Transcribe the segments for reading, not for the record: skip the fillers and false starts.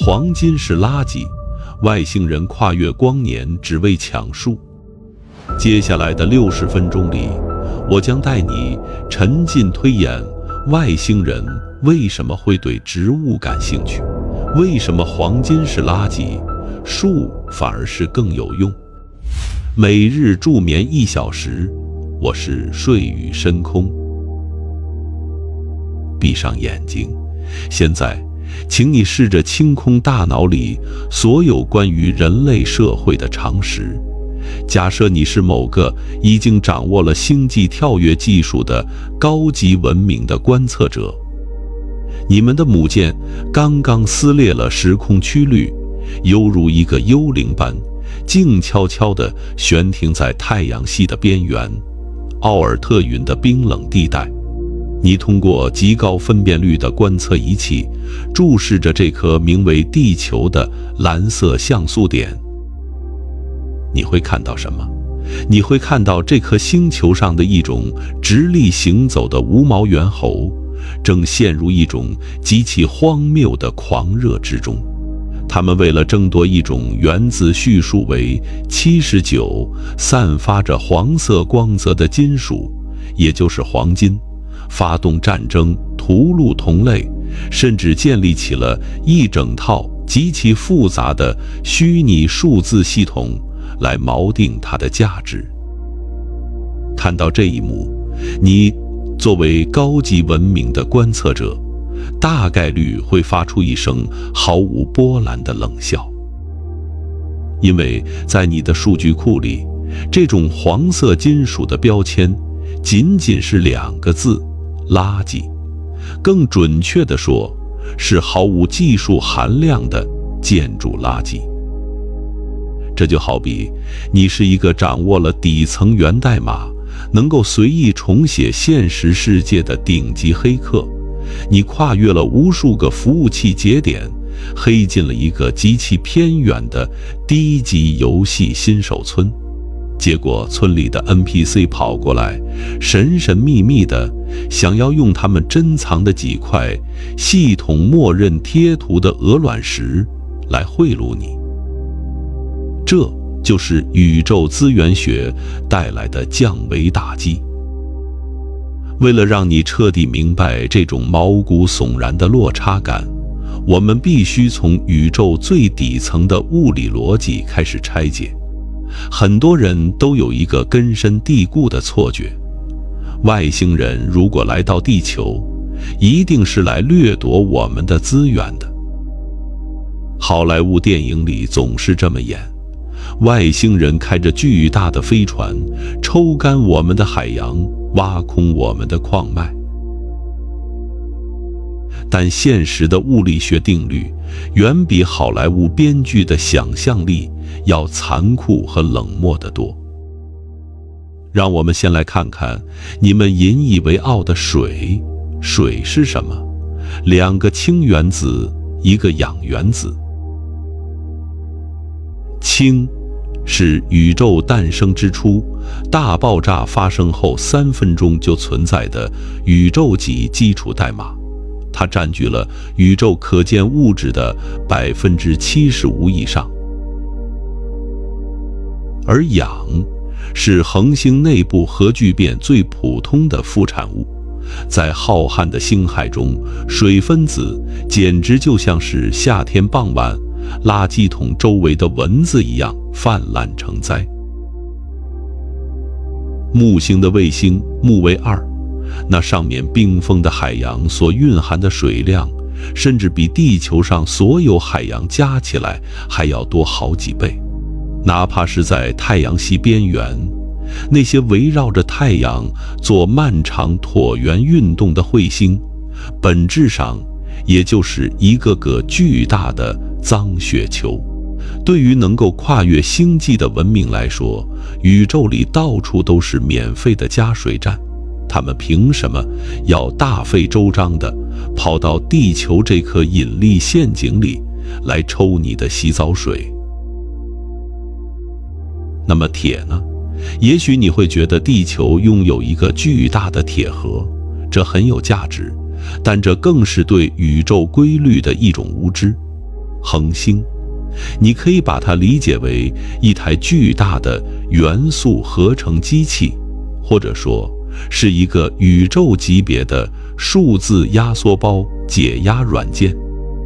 黄金是垃圾，外星人跨越光年只为抢树。接下来的60分钟里，我将带你沉浸推演外星人为什么会对植物感兴趣，为什么黄金是垃圾，树反而是更有用。每日助眠1小时，我是睡语深空。闭上眼睛，现在请你试着清空大脑里所有关于人类社会的常识。假设你是某个已经掌握了星际跳跃技术的高级文明的观测者，你们的母舰刚刚撕裂了时空曲率，犹如一个幽灵般静悄悄地悬停在太阳系的边缘，奥尔特云的冰冷地带。你通过极高分辨率的观测仪器注视着这颗名为地球的蓝色像素点。你会看到什么？你会看到这颗星球上的一种直立行走的无毛猿猴正陷入一种极其荒谬的狂热之中。他们为了争夺一种源自序数为79、散发着黄色光泽的金属，也就是黄金，发动战争，屠戮同类，甚至建立起了一整套极其复杂的虚拟数字系统来锚定它的价值。看到这一幕，你作为高级文明的观测者，大概率会发出一声毫无波澜的冷笑，因为在你的数据库里，这种黄色金属的标签仅仅是2个字：垃圾。更准确地说，是毫无技术含量的建筑垃圾。这就好比你是一个掌握了底层源代码，能够随意重写现实世界的顶级黑客，你跨越了无数个服务器节点，黑进了一个极其偏远的低级游戏新手村。结果村里的 NPC 跑过来，神神秘秘的想要用他们珍藏的几块系统默认贴图的鹅卵石来贿赂你。这就是宇宙资源学带来的降维打击。为了让你彻底明白这种毛骨悚然的落差感，我们必须从宇宙最底层的物理逻辑开始拆解。很多人都有一个根深蒂固的错觉，外星人如果来到地球，一定是来掠夺我们的资源的。好莱坞电影里总是这么演，外星人开着巨大的飞船，抽干我们的海洋，挖空我们的矿脉。但现实的物理学定律远比好莱坞编剧的想象力要残酷和冷漠得多。让我们先来看看你们引以为傲的水。水是什么？2个氢原子，1个氧原子。氢是宇宙诞生之初，大爆炸发生后3分钟就存在的宇宙级基础代码，它占据了宇宙可见物质的75%以上。而氧是恒星内部核聚变最普通的副产物，在浩瀚的星海中，水分子简直就像是夏天傍晚垃圾桶周围的蚊子一样泛滥成灾。木星的卫星木卫2，那上面冰封的海洋所蕴含的水量，甚至比地球上所有海洋加起来还要多好几倍。哪怕是在太阳系边缘，那些围绕着太阳做漫长椭圆运动的彗星，本质上也就是一个个巨大的脏雪球。对于能够跨越星际的文明来说，宇宙里到处都是免费的加水站，他们凭什么要大费周章地跑到地球这颗引力陷阱里来抽你的洗澡水？那么铁呢？也许你会觉得地球拥有一个巨大的铁盒，这很有价值，但这更是对宇宙规律的一种无知。恒星，你可以把它理解为一台巨大的元素合成机器，或者说是一个宇宙级别的数字压缩包解压软件。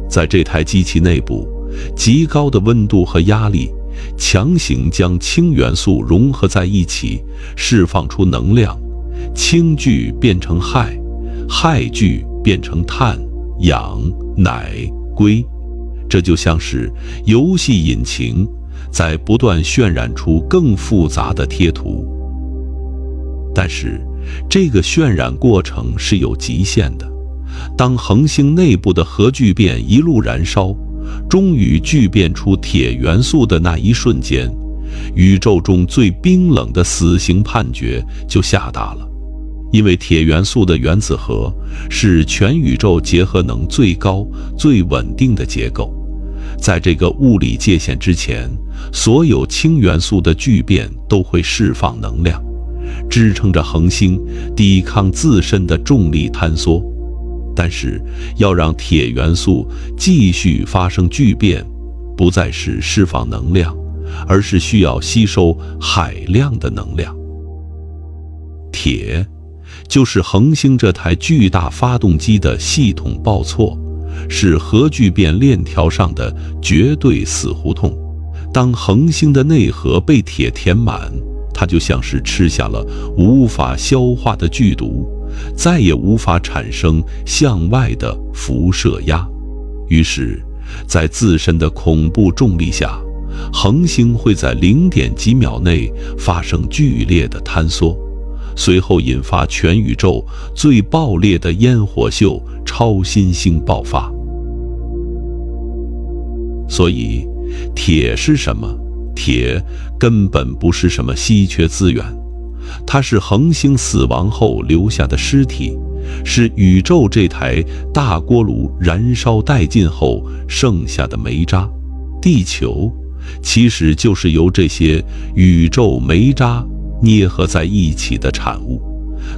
在这台机器内部，极高的温度和压力强行将氢元素融合在一起，释放出能量，氢聚变成氦，氦聚变成碳、氧、氖、硅。这就像是游戏引擎在不断渲染出更复杂的贴图。但是这个渲染过程是有极限的，当恒星内部的核聚变一路燃烧，终于聚变出铁元素的那一瞬间，宇宙中最冰冷的死刑判决就下达了。因为铁元素的原子核是全宇宙结合能最高、最稳定的结构，在这个物理界限之前，所有氢元素的聚变都会释放能量，支撑着恒星抵抗自身的重力坍缩。但是要让铁元素继续发生聚变，不再是释放能量，而是需要吸收海量的能量。铁就是恒星这台巨大发动机的系统报错，是核聚变链条上的绝对死胡同。当恒星的内核被铁填满，它就像是吃下了无法消化的剧毒，再也无法产生向外的辐射压。于是在自身的恐怖重力下，恒星会在0点几秒内发生剧烈的坍缩，随后引发全宇宙最爆裂的烟火秀——超新星爆发。所以铁是什么？铁根本不是什么稀缺资源，它是恒星死亡后留下的尸体，是宇宙这台大锅炉燃烧殆尽后剩下的煤渣。地球其实就是由这些宇宙煤渣捏合在一起的产物。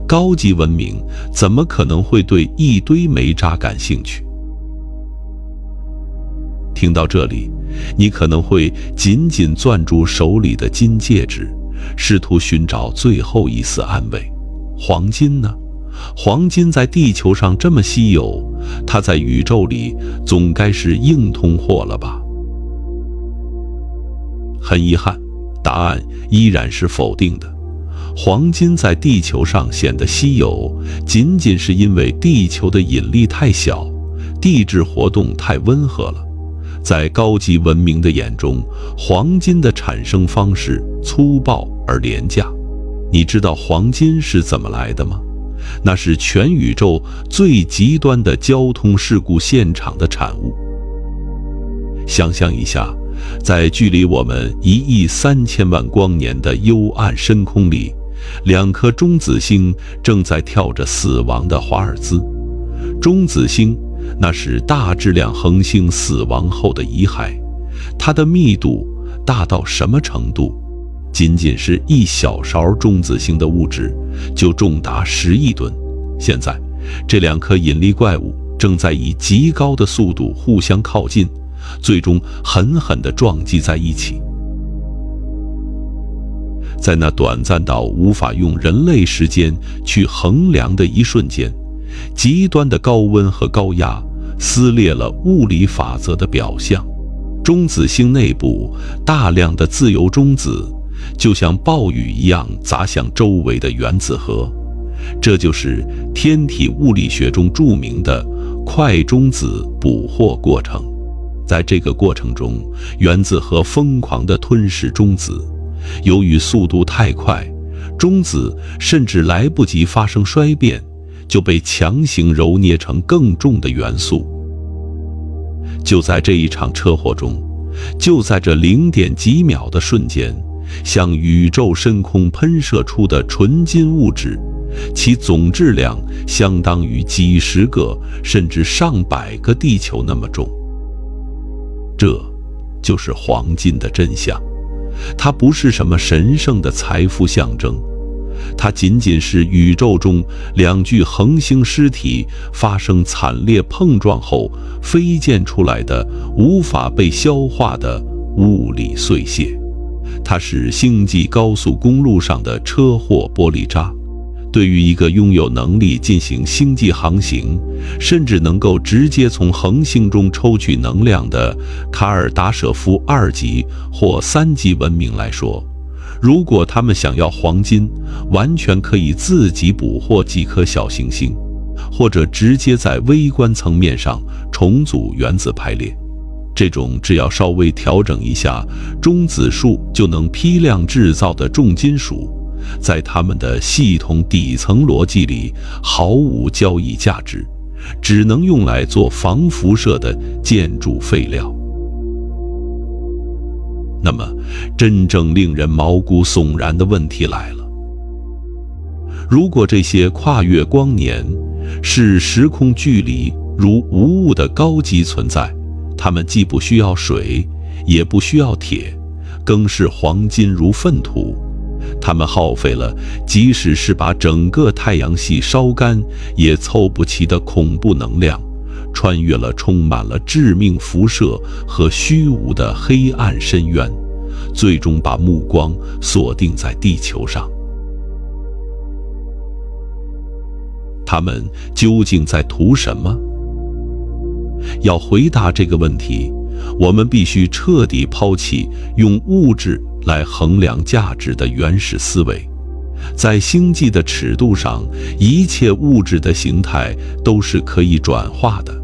高级文明怎么可能会对一堆煤渣感兴趣？听到这里，你可能会紧紧攥住手里的金戒指，试图寻找最后一丝安慰。黄金呢？黄金在地球上这么稀有，它在宇宙里总该是硬通货了吧？很遗憾，答案依然是否定的。黄金在地球上显得稀有，仅仅是因为地球的引力太小，地质活动太温和了。在高级文明的眼中，黄金的产生方式粗暴而廉价。你知道黄金是怎么来的吗？那是全宇宙最极端的交通事故现场的产物。想象一下，在距离我们1亿3000万光年的幽暗深空里，2颗中子星正在跳着死亡的华尔兹。中子星那是大质量恒星死亡后的遗骸，它的密度大到什么程度？仅仅是一小勺中子星的物质就重达10亿吨。现在，这2颗引力怪物正在以极高的速度互相靠近，最终狠狠地撞击在一起。在那短暂到无法用人类时间去衡量的一瞬间，极端的高温和高压撕裂了物理法则的表象。中子星内部大量的自由中子就像暴雨一样砸向周围的原子核，这就是天体物理学中著名的快中子捕获过程。在这个过程中，原子核疯狂地吞噬中子，由于速度太快，中子甚至来不及发生衰变，就被强行揉捏成更重的元素。就在这一场车祸中，就在这0点几秒的瞬间，向宇宙深空喷射出的纯金物质，其总质量相当于几十个甚至上百个地球那么重。这就是黄金的真相，它不是什么神圣的财富象征，它仅仅是宇宙中两具恒星尸体发生惨烈碰撞后飞溅出来的无法被消化的物理碎屑。它是星际高速公路上的车祸玻璃渣。对于一个拥有能力进行星际航行，甚至能够直接从恒星中抽取能量的卡尔达舍夫2级或3级文明来说，如果他们想要黄金，完全可以自己捕获几颗小行星，或者直接在微观层面上重组原子排列。这种只要稍微调整一下中子数就能批量制造的重金属，在他们的系统底层逻辑里毫无交易价值，只能用来做防辐射的建筑废料。那么，真正令人毛骨悚然的问题来了：如果这些跨越光年、是时空距离如无物的高级存在，它们既不需要水，也不需要铁，更是黄金如粪土。它们耗费了即使是把整个太阳系烧干也凑不齐的恐怖能量，穿越了充满了致命辐射和虚无的黑暗深渊，最终把目光锁定在地球上。他们究竟在图什么？要回答这个问题，我们必须彻底抛弃用物质来衡量价值的原始思维。在星际的尺度上，一切物质的形态都是可以转化的，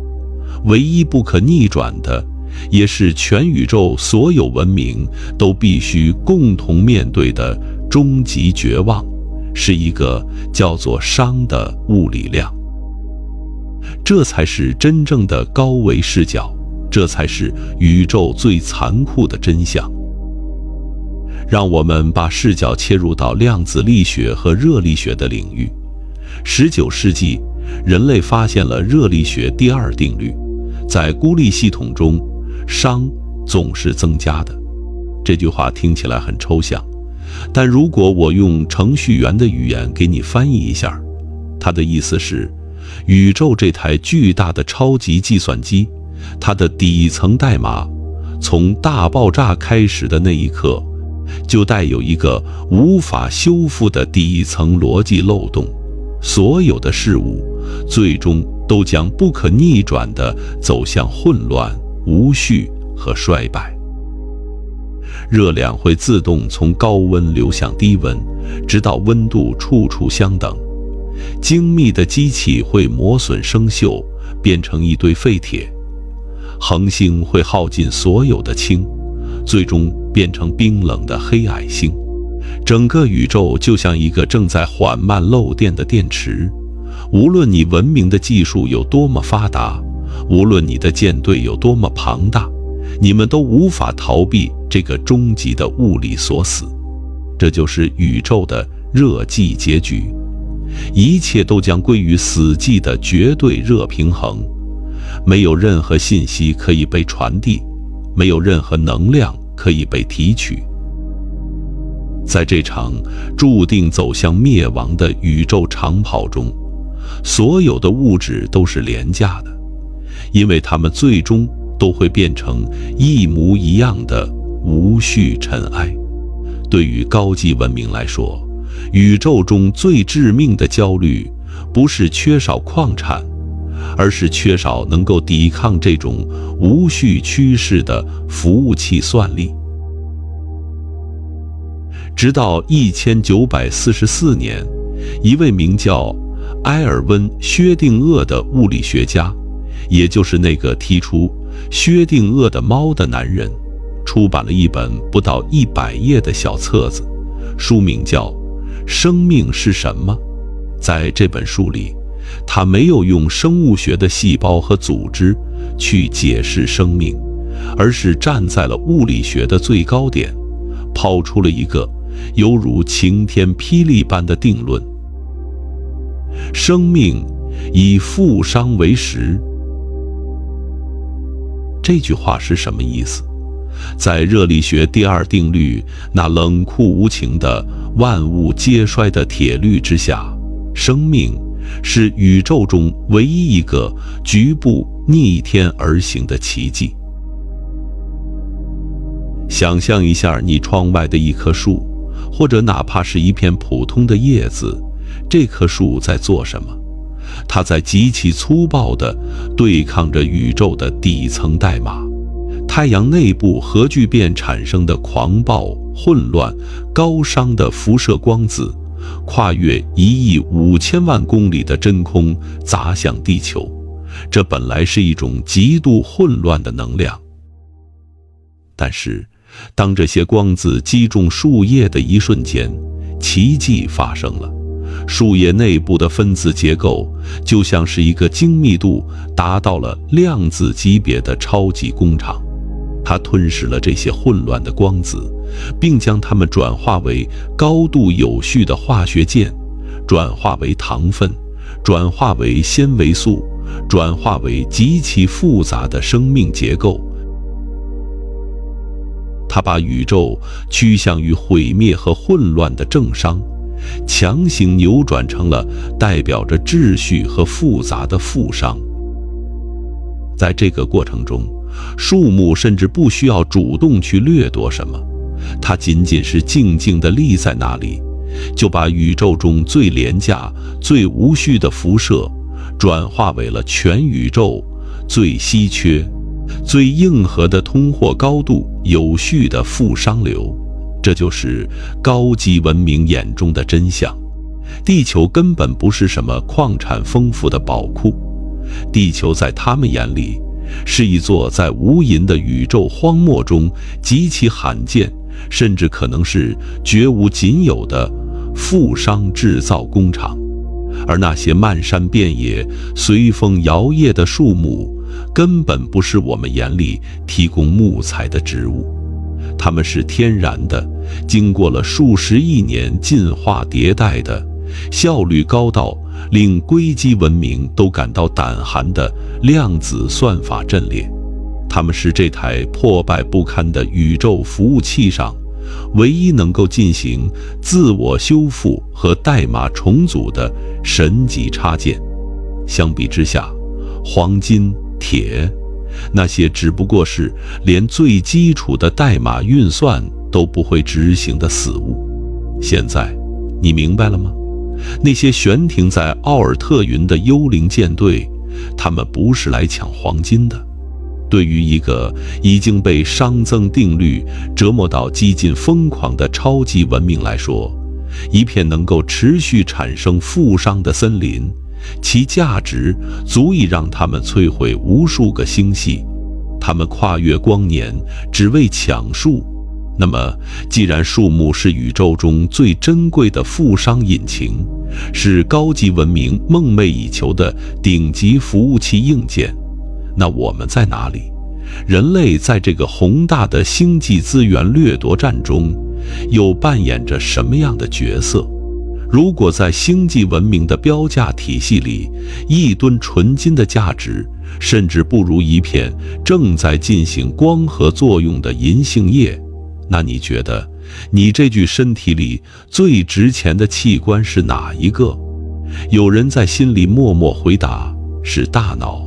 唯一不可逆转的，也是全宇宙所有文明都必须共同面对的终极绝望，是一个叫做熵的物理量。这才是真正的高维视角，这才是宇宙最残酷的真相。让我们把视角切入到量子力学和热力学的领域。19世纪，人类发现了热力学第2定律，在孤立系统中，熵总是增加的。这句话听起来很抽象，但如果我用程序员的语言给你翻译一下，它的意思是，宇宙这台巨大的超级计算机，它的底层代码，从大爆炸开始的那一刻，就带有一个无法修复的底层逻辑漏洞。所有的事物最终都将不可逆转地走向混乱、无序和衰败。热量会自动从高温流向低温，直到温度处处相等。精密的机器会磨损生锈，变成一堆废铁。恒星会耗尽所有的氢，最终变成冰冷的黑矮星。整个宇宙就像一个正在缓慢漏电的电池，无论你文明的技术有多么发达，无论你的舰队有多么庞大，你们都无法逃避这个终极的物理锁死。这就是宇宙的热寂结局，一切都将归于死寂的绝对热平衡，没有任何信息可以被传递，没有任何能量可以被提取。在这场注定走向灭亡的宇宙长跑中，所有的物质都是廉价的，因为它们最终都会变成一模一样的无序尘埃。对于高级文明来说，宇宙中最致命的焦虑不是缺少矿产，而是缺少能够抵抗这种无序趋势的服务器算力。直到1944年，一位名叫埃尔温·薛定谔的物理学家，也就是那个提出薛定谔的猫的男人，出版了一本不到100页的小册子，书名叫《生命是什么》。在这本书里，他没有用生物学的细胞和组织去解释生命，而是站在了物理学的最高点，抛出了一个犹如晴天霹雳般的定论：生命以负熵为食。这句话是什么意思？在热力学第2定律那冷酷无情的万物皆衰的铁律之下，生命是宇宙中唯一一个局部逆天而行的奇迹。想象一下你窗外的一棵树，或者哪怕是一片普通的叶子，这棵树在做什么？它在极其粗暴地对抗着宇宙的底层代码，太阳内部核聚变产生的狂暴、混乱、高伤的辐射光子，跨越1亿5000万公里的真空砸向地球。这本来是一种极度混乱的能量，但是当这些光子击中树叶的一瞬间，奇迹发生了。树叶内部的分子结构就像是一个精密度达到了量子级别的超级工厂，它吞噬了这些混乱的光子，并将它们转化为高度有序的化学键，转化为糖分，转化为纤维素，转化为极其复杂的生命结构。它把宇宙趋向于毁灭和混乱的正商，强行扭转成了代表着秩序和复杂的负商。在这个过程中，树木甚至不需要主动去掠夺什么，它仅仅是静静地立在那里，就把宇宙中最廉价、最无序的辐射转化为了全宇宙最稀缺、最硬核的通货高度有序的负商流。这就是高级文明眼中的真相。地球根本不是什么矿产丰富的宝库，地球在他们眼里是一座在无垠的宇宙荒漠中极其罕见，甚至可能是绝无仅有的负商制造工厂。而那些漫山遍野、随风摇曳的树木，根本不是我们眼里提供木材的植物，它们是天然的，经过了数十亿年进化迭代的，效率高到令硅基文明都感到胆寒的量子算法阵列。它们是这台破败不堪的宇宙服务器上唯一能够进行自我修复和代码重组的神级插件。相比之下，黄金、铁，那些只不过是连最基础的代码运算都不会执行的死物。现在你明白了吗？那些悬停在奥尔特云的幽灵舰队，他们不是来抢黄金的。对于一个已经被熵增定律折磨到几近疯狂的超级文明来说，一片能够持续产生负熵的森林，其价值足以让他们摧毁无数个星系。他们跨越光年，只为抢树。那么，既然树木是宇宙中最珍贵的负熵引擎，是高级文明梦寐以求的顶级服务器硬件，那我们在哪里？人类在这个宏大的星际资源掠夺战中，又扮演着什么样的角色？如果在星际文明的标价体系里，1吨纯金的价值甚至不如一片正在进行光合作用的银杏叶，那你觉得你这具身体里最值钱的器官是哪一个？有人在心里默默回答，是大脑，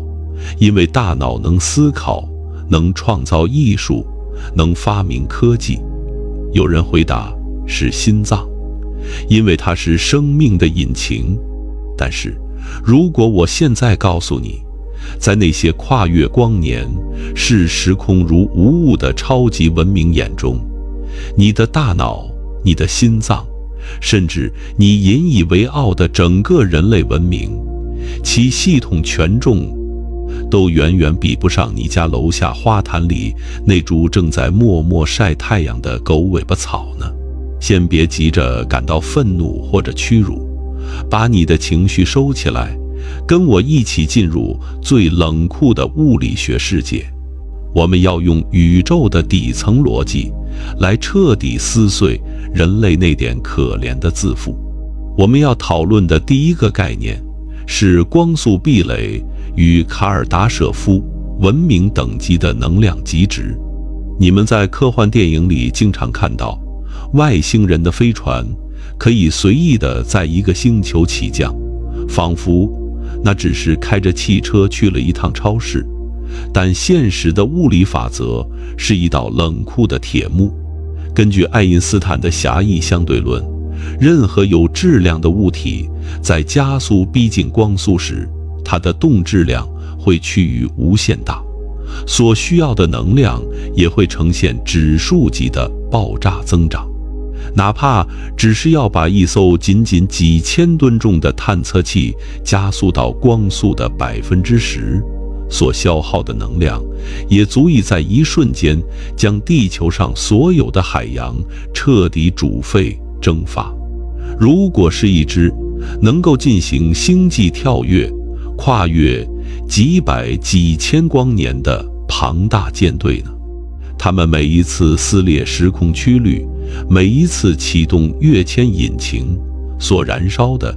因为大脑能思考，能创造艺术，能发明科技。有人回答，是心脏，因为它是生命的引擎。但是如果我现在告诉你，在那些跨越光年、视时空如无物的超级文明眼中，你的大脑、你的心脏，甚至你引以为傲的整个人类文明，其系统权重都远远比不上你家楼下花坛里那株正在默默晒太阳的狗尾巴草呢。先别急着感到愤怒或者屈辱，把你的情绪收起来，跟我一起进入最冷酷的物理学世界。我们要用宇宙的底层逻辑来彻底撕碎人类那点可怜的自负。我们要讨论的第一个概念是光速壁垒与卡尔达舍夫文明等级的能量极值。你们在科幻电影里经常看到外星人的飞船可以随意地在一个星球起降，仿佛那只是开着汽车去了一趟超市。但现实的物理法则是一道冷酷的铁幕。根据爱因斯坦的狭义相对论，任何有质量的物体在加速逼近光速时，它的动质量会趋于无限大，所需要的能量也会呈现指数级的爆炸增长。哪怕只是要把一艘仅几千吨重的探测器加速到光速的10%，所消耗的能量也足以在一瞬间将地球上所有的海洋彻底煮沸蒸发。如果是一支能够进行星际跳跃，跨越几百几千光年的庞大舰队呢？他们每一次撕裂时空曲率，每一次启动跃迁引擎，所燃烧的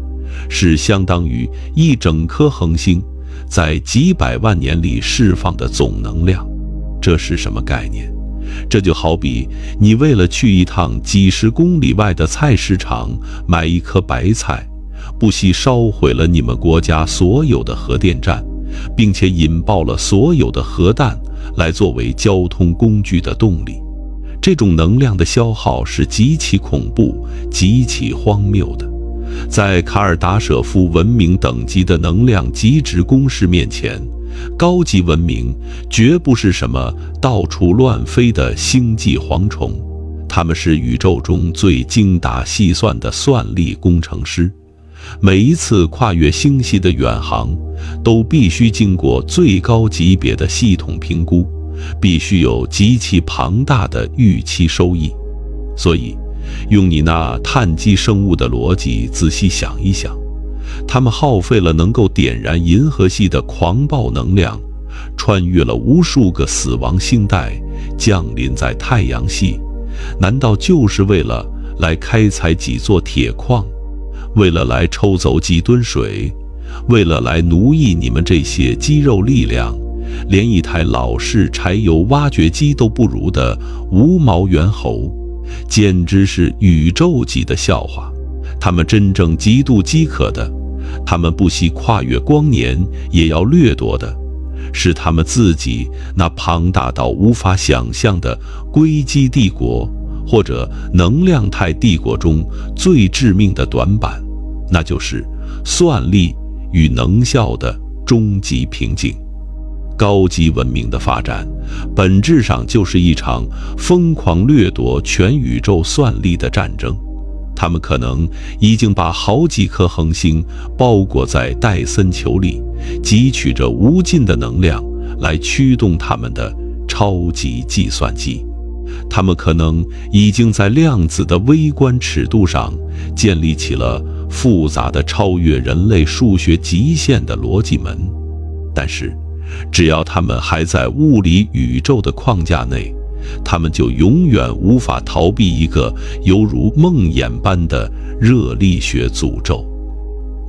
是相当于一整颗恒星在几百万年里释放的总能量。这是什么概念？这就好比你为了去一趟几十公里外的菜市场买一颗白菜，不惜烧毁了你们国家所有的核电站，并且引爆了所有的核弹来作为交通工具的动力。这种能量的消耗是极其恐怖、极其荒谬的。在卡尔达舍夫文明等级的能量极值公式面前，高级文明绝不是什么到处乱飞的星际蝗虫，他们是宇宙中最精打细算的算力工程师。每一次跨越星系的远航都必须经过最高级别的系统评估，必须有极其庞大的预期收益。所以用你那碳基生物的逻辑仔细想一想，他们耗费了能够点燃银河系的狂暴能量，穿越了无数个死亡星带，降临在太阳系，难道就是为了来开采几座铁矿，为了来抽走几吨水，为了来奴役你们这些肌肉力量连一台老式柴油挖掘机都不如的无毛猿猴？简直是宇宙级的笑话。他们真正极度饥渴的，他们不惜跨越光年也要掠夺的，是他们自己那庞大到无法想象的硅基帝国，或者能量态帝国中最致命的短板，那就是算力与能效的终极瓶颈。高级文明的发展本质上就是一场疯狂掠夺全宇宙算力的战争。他们可能已经把好几颗恒星包裹在戴森球里，汲取着无尽的能量来驱动他们的超级计算机。他们可能已经在量子的微观尺度上建立起了复杂的超越人类数学极限的逻辑门。但是只要他们还在物理宇宙的框架内，他们就永远无法逃避一个犹如梦魇般的热力学诅咒。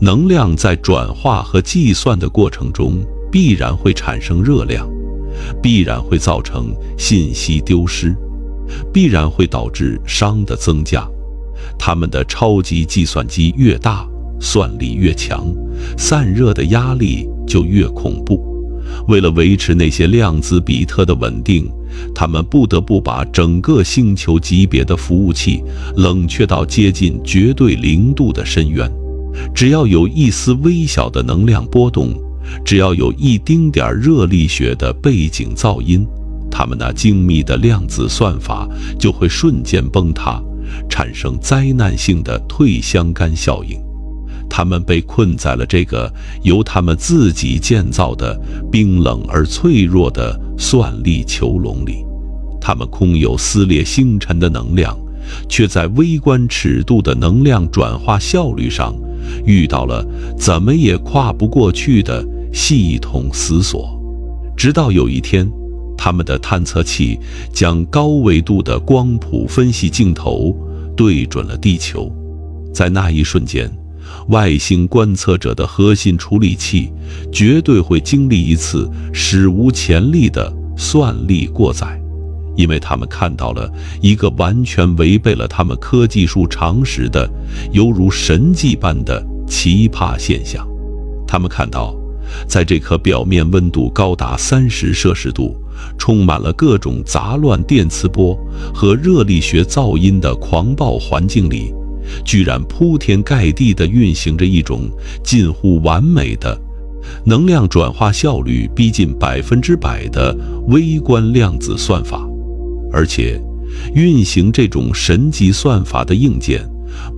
能量在转化和计算的过程中必然会产生热量，必然会造成信息丢失，必然会导致熵的增加。他们的超级计算机越大，算力越强，散热的压力就越恐怖。为了维持那些量子比特的稳定，他们不得不把整个星球级别的服务器冷却到接近绝对0度的深渊。只要有一丝微小的能量波动，只要有一丁点热力学的背景噪音，他们那精密的量子算法就会瞬间崩塌，产生灾难性的退相干效应。他们被困在了这个由他们自己建造的冰冷而脆弱的算力囚笼里。他们空有撕裂星辰的能量，却在微观尺度的能量转化效率上遇到了怎么也跨不过去的系统死锁。直到有一天，他们的探测器将高维度的光谱分析镜头对准了地球。在那一瞬间，外星观测者的核心处理器绝对会经历一次史无前例的算力过载，因为他们看到了一个完全违背了他们科技术常识的犹如神迹般的奇葩现象。他们看到，在这颗表面温度高达30摄氏度，充满了各种杂乱电磁波和热力学噪音的狂暴环境里，居然铺天盖地地运行着一种近乎完美的、能量转化效率逼近100%的微观量子算法。而且，运行这种神级算法的硬件，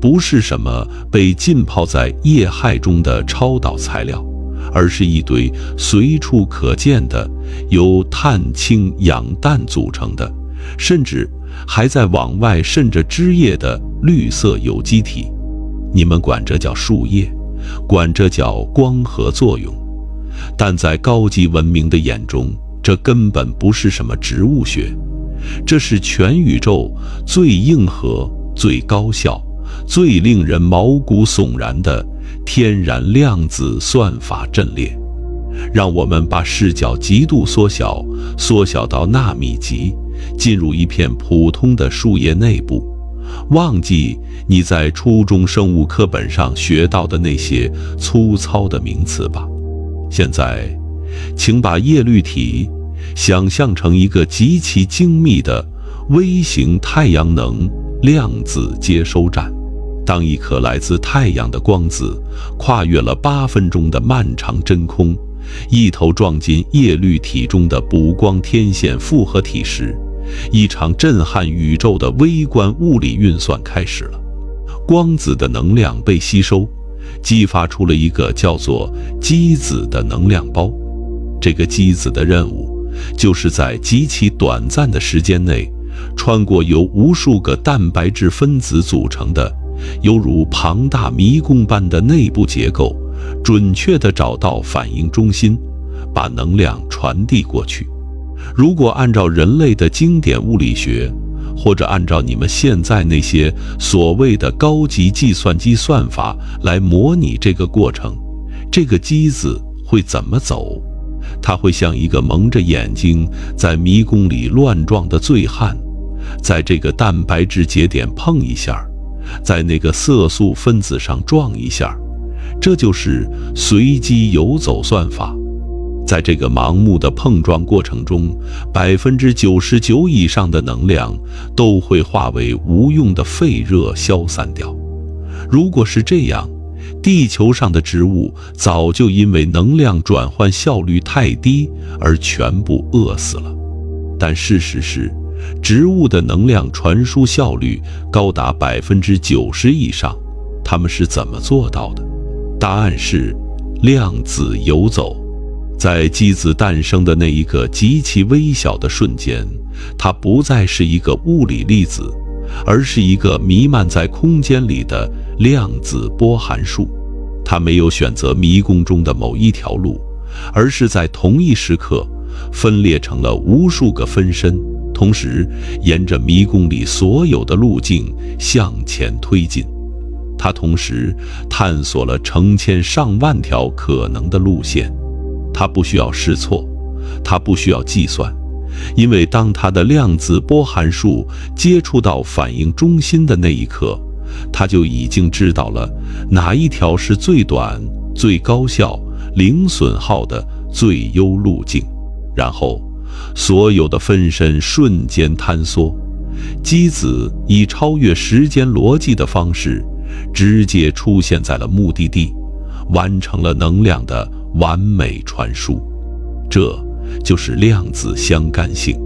不是什么被浸泡在液氦中的超导材料，而是一堆随处可见的由碳氢氧氮组成的，甚至还在往外渗着汁液的绿色有机体。你们管这叫树叶，管这叫光合作用，但在高级文明的眼中，这根本不是什么植物学，这是全宇宙最硬核、最高效、最令人毛骨悚然的天然量子算法阵列。让我们把视角极度缩小到纳米级，进入一片普通的树叶内部，忘记你在初中生物课本上学到的那些粗糙的名词吧。现在，请把叶绿体想象成一个极其精密的微型太阳能量子接收站。当一颗来自太阳的光子跨越了8分钟的漫长真空，一头撞进叶绿体中的补光天线复合体时，一场震撼宇宙的微观物理运算开始了。光子的能量被吸收，激发出了一个叫做基子的能量包。这个基子的任务，就是在极其短暂的时间内，穿过由无数个蛋白质分子组成的犹如庞大迷宫般的内部结构，准确地找到反应中心，把能量传递过去。如果按照人类的经典物理学，或者按照你们现在那些所谓的高级计算机算法来模拟这个过程，这个机子会怎么走？它会像一个蒙着眼睛在迷宫里乱撞的醉汉，在这个蛋白质节点碰一下，在那个色素分子上撞一下，这就是随机游走算法。在这个盲目的碰撞过程中，99%以上的能量都会化为无用的废热消散掉。如果是这样，地球上的植物早就因为能量转换效率太低而全部饿死了。但事实是，植物的能量传输效率高达90%以上。它们是怎么做到的？答案是量子游走。在机子诞生的那一个极其微小的瞬间，它不再是一个物理粒子，而是一个弥漫在空间里的量子波函数。它没有选择迷宫中的某一条路，而是在同一时刻分裂成了无数个分身，同时沿着迷宫里所有的路径向前推进。它同时探索了成千上万条可能的路线。它不需要试错，它不需要计算，因为当它的量子波函数接触到反应中心的那一刻，它就已经知道了哪一条是最短、最高效、零损耗的最优路径。然后，所有的分身瞬间坍缩，机子以超越时间逻辑的方式，直接出现在了目的地，完成了能量的完美传输。这就是量子相干性。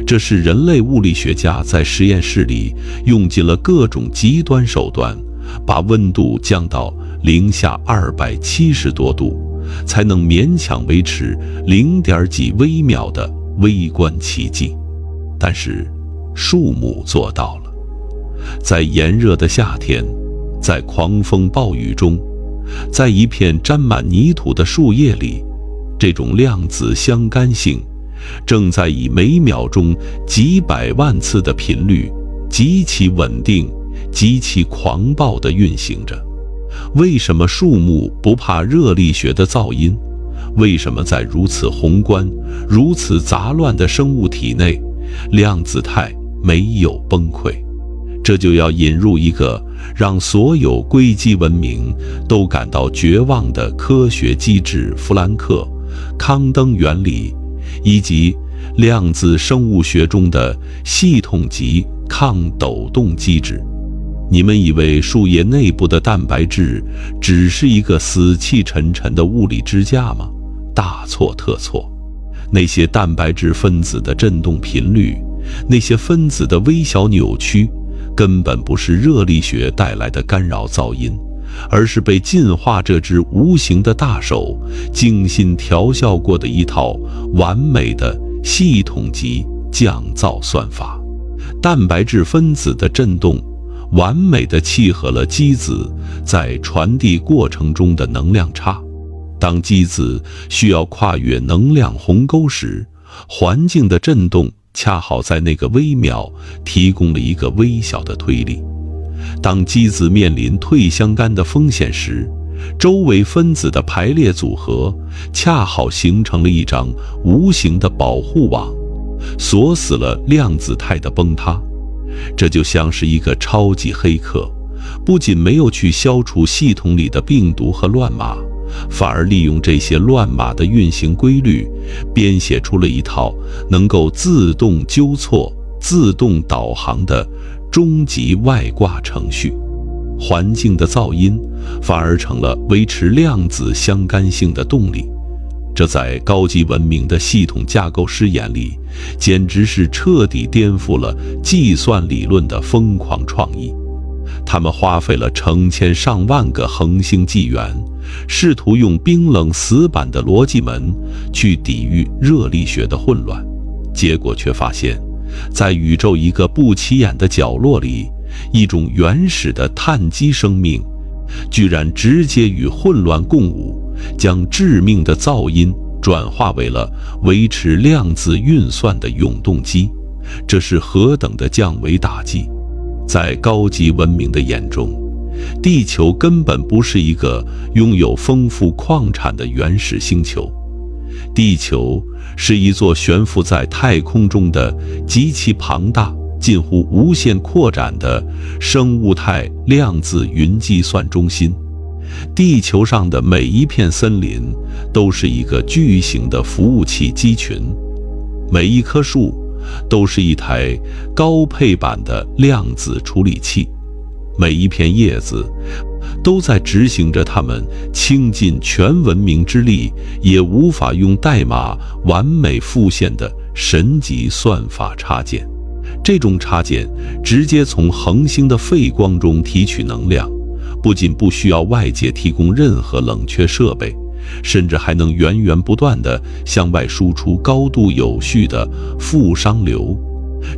这是人类物理学家在实验室里用尽了各种极端手段，把温度降到-270多度，才能勉强维持0.几微秒的微观奇迹。但是树木做到了。在炎热的夏天，在狂风暴雨中，在一片沾满泥土的树叶里，这种量子相干性正在以每秒钟几百万次的频率，极其稳定、极其狂暴地运行着。为什么树木不怕热力学的噪音？为什么在如此宏观、如此杂乱的生物体内，量子态没有崩溃。这就要引入一个让所有硅基文明都感到绝望的科学机制——弗兰克·康登原理，以及量子生物学中的系统级抗抖动机制。你们以为树叶内部的蛋白质只是一个死气沉沉的物理支架吗？大错特错。那些蛋白质分子的振动频率，那些分子的微小扭曲，根本不是热力学带来的干扰噪音，而是被进化这只无形的大手精心调校过的一套完美的系统级降噪算法。蛋白质分子的振动完美地契合了机子在传递过程中的能量差。当机子需要跨越能量鸿沟时，环境的振动恰好在那个微秒提供了一个微小的推力。当机子面临退相干的风险时，周围分子的排列组合恰好形成了一张无形的保护网，锁死了量子态的崩塌。这就像是一个超级黑客，不仅没有去消除系统里的病毒和乱码，反而利用这些乱码的运行规律，编写出了一套能够自动纠错、自动导航的终极外挂程序。环境的噪音反而成了维持量子相干性的动力。这在高级文明的系统架构师眼里，简直是彻底颠覆了计算理论的疯狂创意。他们花费了成千上万个恒星纪元，试图用冰冷死板的逻辑门去抵御热力学的混乱，结果却发现，在宇宙一个不起眼的角落里，一种原始的碳基生命居然直接与混乱共舞，将致命的噪音转化为了维持量子运算的永动机。这是何等的降维打击！在高级文明的眼中，地球根本不是一个拥有丰富矿产的原始星球，地球是一座悬浮在太空中的极其庞大、近乎无限扩展的生物态量子云计算中心。地球上的每一片森林都是一个巨型的服务器机群，每一棵树都是一台高配版的量子处理器，每一片叶子都在执行着他们倾尽全文明之力也无法用代码完美复现的神级算法插件。这种插件直接从恒星的废光中提取能量，不仅不需要外界提供任何冷却设备，甚至还能源源不断地向外输出高度有序的负熵流。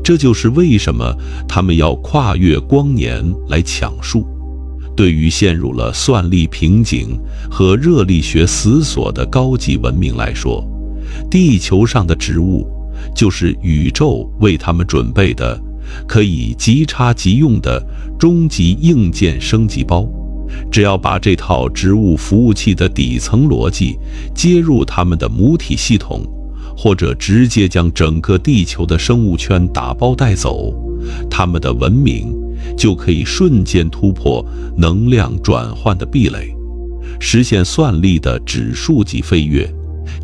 这就是为什么他们要跨越光年来抢树。对于陷入了算力瓶颈和热力学死锁的高级文明来说，地球上的植物就是宇宙为他们准备的可以即插即用的终极硬件升级包。只要把这套植物服务器的底层逻辑接入他们的母体系统，或者直接将整个地球的生物圈打包带走，他们的文明就可以瞬间突破能量转换的壁垒，实现算力的指数级飞跃。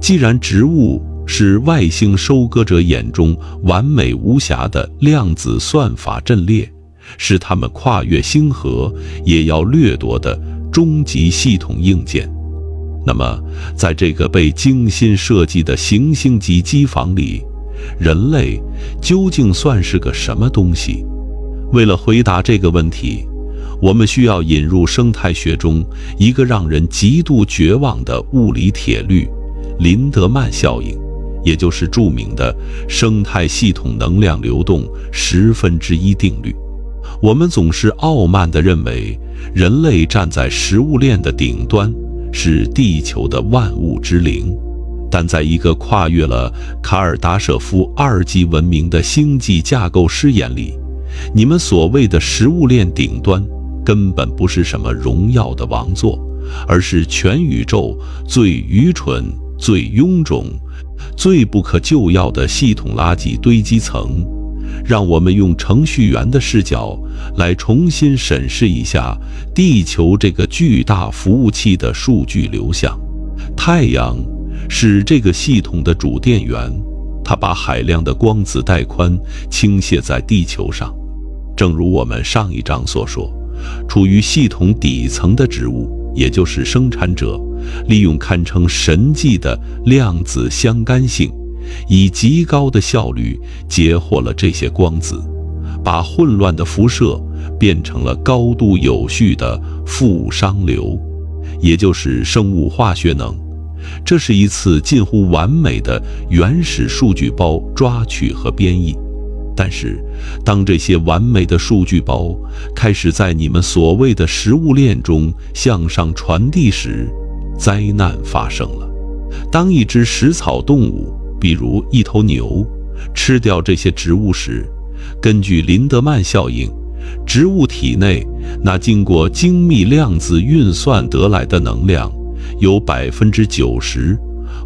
既然植物是外星收割者眼中完美无瑕的量子算法阵列，是他们跨越星河也要掠夺的终极系统硬件，那么在这个被精心设计的行星级机房里，人类究竟算是个什么东西？为了回答这个问题，我们需要引入生态学中一个让人极度绝望的物理铁律——林德曼效应，也就是著名的生态系统能量流动1/10定律。我们总是傲慢地认为人类站在食物链的顶端，是地球的万物之灵，但在一个跨越了卡尔达舍夫2级文明的星际架构师眼里，你们所谓的食物链顶端根本不是什么荣耀的王座，而是全宇宙最愚蠢、最臃肿、最不可救药的系统垃圾堆积层。让我们用程序员的视角来重新审视一下地球这个巨大服务器的数据流向。太阳是这个系统的主电源，它把海量的光子带宽倾泻在地球上。正如我们上一章所说，处于系统底层的植物，也就是生产者，利用堪称神迹的量子相干性，以极高的效率截获了这些光子，把混乱的辐射变成了高度有序的负熵流，也就是生物化学能。这是一次近乎完美的原始数据包抓取和编译。但是，当这些完美的数据包开始在你们所谓的食物链中向上传递时，灾难发生了。当一只食草动物，比如一头牛，吃掉这些植物时，根据林德曼效应，植物体内那经过精密量子运算得来的能量，有90%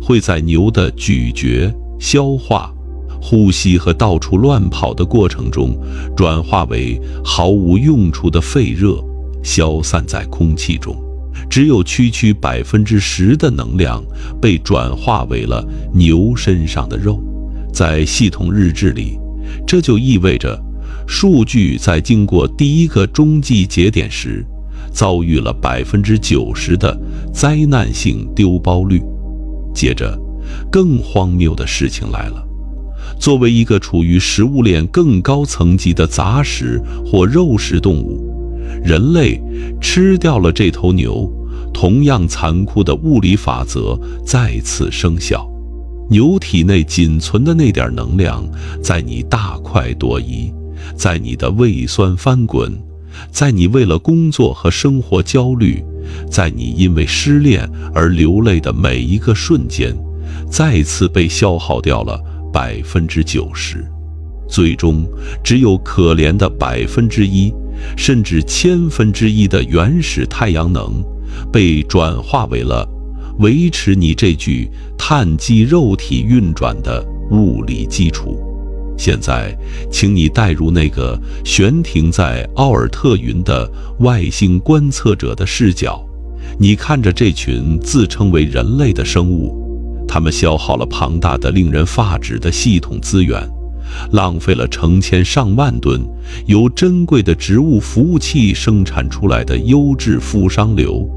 会在牛的咀嚼、消化、呼吸和到处乱跑的过程中，转化为毫无用处的废热，消散在空气中。只有区区10%的能量被转化为了牛身上的肉。在系统日志里，这就意味着数据在经过第一个中继节点时，遭遇了90%的灾难性丢包率。接着，更荒谬的事情来了。作为一个处于食物链更高层级的杂食或肉食动物，人类吃掉了这头牛，同样残酷的物理法则再次生效。牛体内仅存的那点能量，在你大快朵颐，在你的胃酸翻滚，在你为了工作和生活焦虑，在你因为失恋而流泪的每一个瞬间，再次被消耗掉了90%。最终，只有可怜的1%，甚至1/1000的原始太阳能，被转化为了维持你这具碳基肉体运转的物理基础。现在，请你带入那个悬停在奥尔特云的外星观测者的视角，你看着这群自称为人类的生物，他们消耗了庞大的令人发指的系统资源，浪费了成千上万吨由珍贵的植物服务器生产出来的优质负熵流，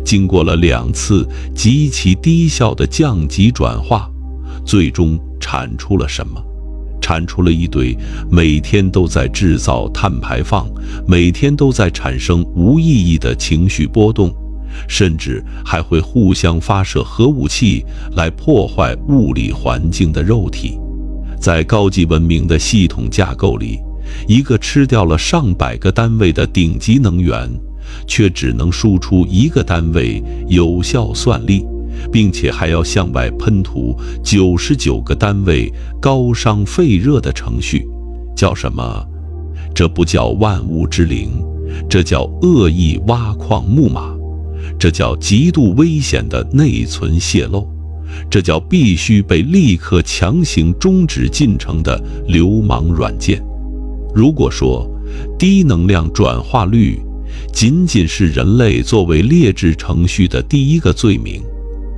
经过了2次极其低效的降级转化，最终产出了什么？产出了一堆每天都在制造碳排放，每天都在产生无意义的情绪波动，甚至还会互相发射核武器来破坏物理环境的肉体。在高级文明的系统架构里，一个吃掉了上百个单位的顶级能源，却只能输出1个单位有效算力，并且还要向外喷吐99个单位高熵废热的程序。叫什么？这不叫万物之灵，这叫恶意挖矿木马，这叫极度危险的内存泄漏，这叫必须被立刻强行终止进程的流氓软件。如果说低能量转化率仅仅是人类作为劣质程序的第一个罪名，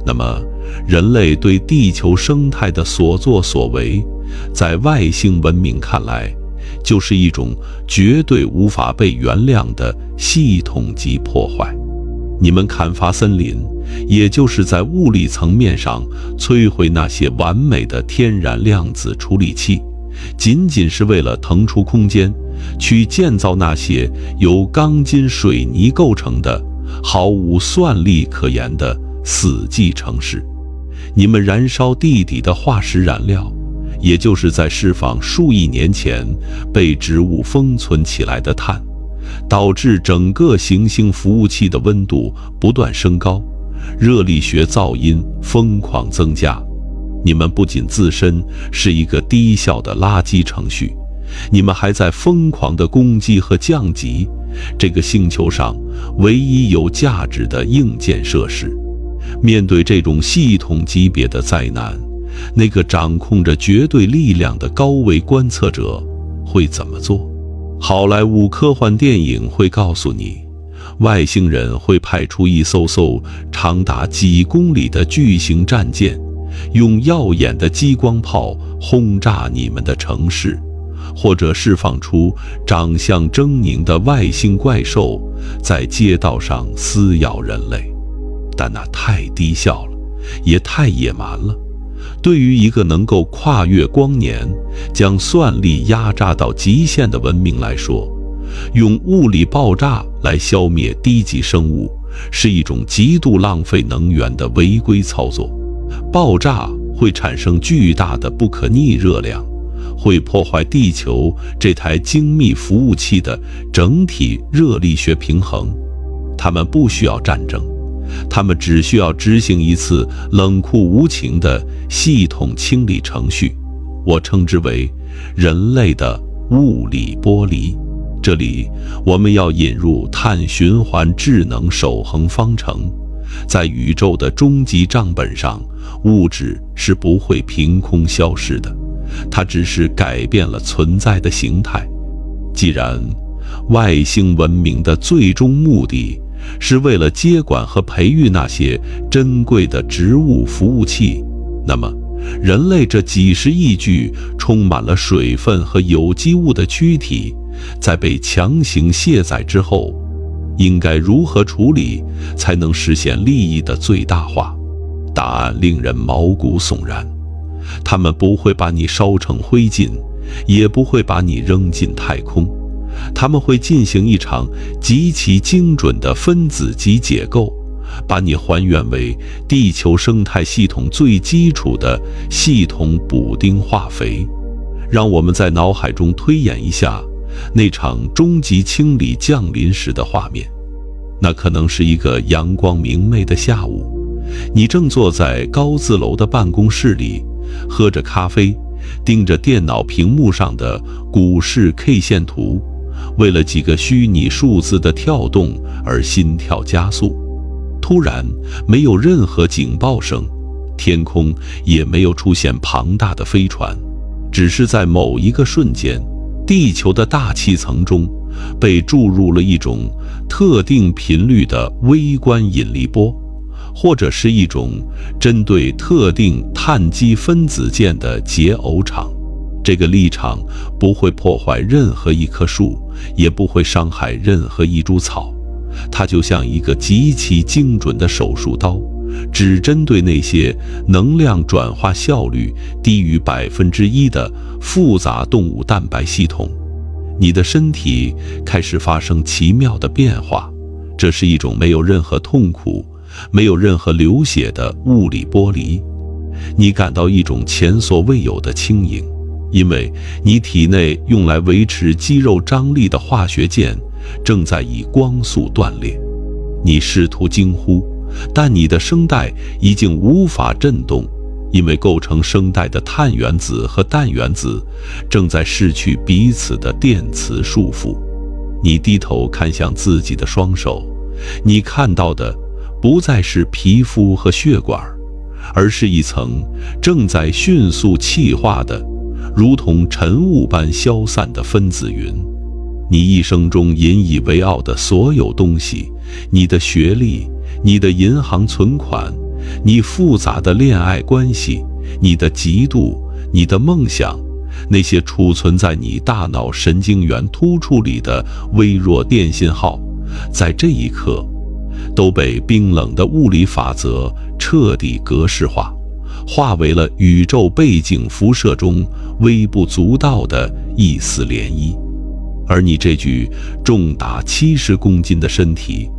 那么人类对地球生态的所作所为，在外星文明看来，就是一种绝对无法被原谅的系统级破坏。你们砍伐森林，也就是在物理层面上摧毁那些完美的天然量子处理器，仅仅是为了腾出空间，去建造那些由钢筋水泥构成的毫无算力可言的死寂城市。你们燃烧地底的化石燃料，也就是在释放数亿年前被植物封存起来的碳，导致整个行星服务器的温度不断升高，热力学噪音疯狂增加。你们不仅自身是一个低效的垃圾程序，你们还在疯狂地攻击和降级这个星球上唯一有价值的硬件设施。面对这种系统级别的灾难，那个掌控着绝对力量的高位观测者会怎么做？好莱坞科幻电影会告诉你，外星人会派出一艘艘长达几公里的巨型战舰，用耀眼的激光炮轰炸你们的城市，或者释放出长相狰狞的外星怪兽，在街道上撕咬人类。但那太低效了，也太野蛮了。对于一个能够跨越光年，将算力压榨到极限的文明来说，用物理爆炸来消灭低级生物，是一种极度浪费能源的违规操作。爆炸会产生巨大的不可逆热量，会破坏地球这台精密服务器的整体热力学平衡。他们不需要战争，他们只需要执行一次冷酷无情的系统清理程序，我称之为人类的物理剥离。这里我们要引入碳循环智能守恒方程。在宇宙的终极账本上，物质是不会凭空消失的，它只是改变了存在的形态。既然外星文明的最终目的是为了接管和培育那些珍贵的植物服务器，那么人类这几十亿具充满了水分和有机物的躯体，在被强行卸载之后，应该如何处理才能实现利益的最大化？答案令人毛骨悚然。他们不会把你烧成灰烬，也不会把你扔进太空。他们会进行一场极其精准的分子级解构，把你还原为地球生态系统最基础的系统补丁化肥。让我们在脑海中推演一下那场终极清理降临时的画面。那可能是一个阳光明媚的下午，你正坐在高字楼的办公室里，喝着咖啡，盯着电脑屏幕上的股市 K 线图，为了几个虚拟数字的跳动而心跳加速。突然，没有任何警报声，天空也没有出现庞大的飞船，只是在某一个瞬间，地球的大气层中被注入了一种特定频率的微观引力波，或者是一种针对特定碳基分子键的解耦场。这个力场不会破坏任何一棵树，也不会伤害任何一株草，它就像一个极其精准的手术刀，只针对那些能量转化效率低于1%的复杂动物蛋白系统。你的身体开始发生奇妙的变化，这是一种没有任何痛苦、没有任何流血的物理剥离。你感到一种前所未有的轻盈，因为你体内用来维持肌肉张力的化学键正在以光速断裂。你试图惊呼，但你的声带已经无法震动，因为构成声带的碳原子和氮原子正在失去彼此的电磁束缚。你低头看向自己的双手，你看到的不再是皮肤和血管，而是一层正在迅速气化的如同晨雾般消散的分子云。你一生中引以为傲的所有东西，你的学历，你的银行存款，你复杂的恋爱关系，你的嫉妒，你的梦想，那些储存在你大脑神经元突触里的微弱电信号，在这一刻都被冰冷的物理法则彻底格式化，化为了宇宙背景辐射中微不足道的一丝涟漪。而你这具重达70公斤的身体，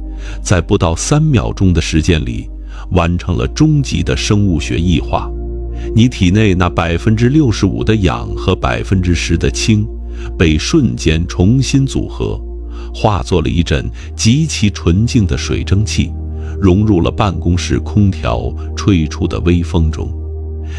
在不到3秒钟的时间里完成了终极的生物学异化。你体内那65%的氧和10%的氢被瞬间重新组合，化作了一阵极其纯净的水蒸气，融入了办公室空调吹出的微风中。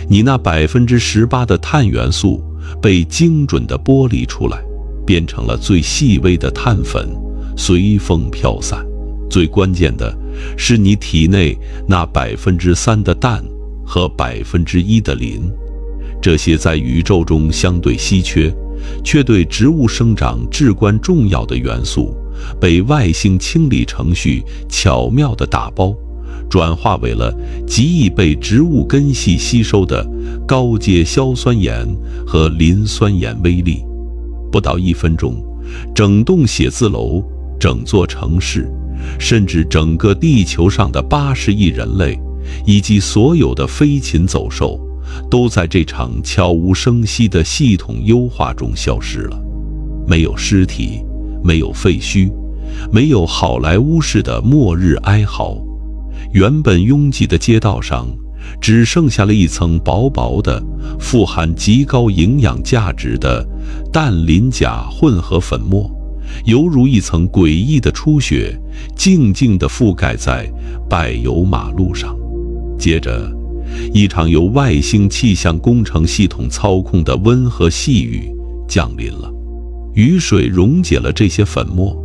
你那18%的碳元素被精准地剥离出来，变成了最细微的碳粉，随风飘散。最关键的是，你体内那3%的氮和1%的磷。这些在宇宙中相对稀缺，却对植物生长至关重要的元素，被外星清理程序巧妙地打包，转化为了极易被植物根系吸收的高阶硝酸盐和磷酸盐微粒。不到1分钟，整栋写字楼、整座城市，甚至整个地球上的80亿人类，以及所有的飞禽走兽，都在这场悄无声息的系统优化中消失了。没有尸体，没有废墟，没有好莱坞式的末日哀嚎。原本拥挤的街道上，只剩下了一层薄薄的、富含极高营养价值的氮磷钾混合粉末，犹如一层诡异的初雪，静静地覆盖在柏油马路上。接着，一场由外星气象工程系统操控的温和细雨降临了。雨水溶解了这些粉末，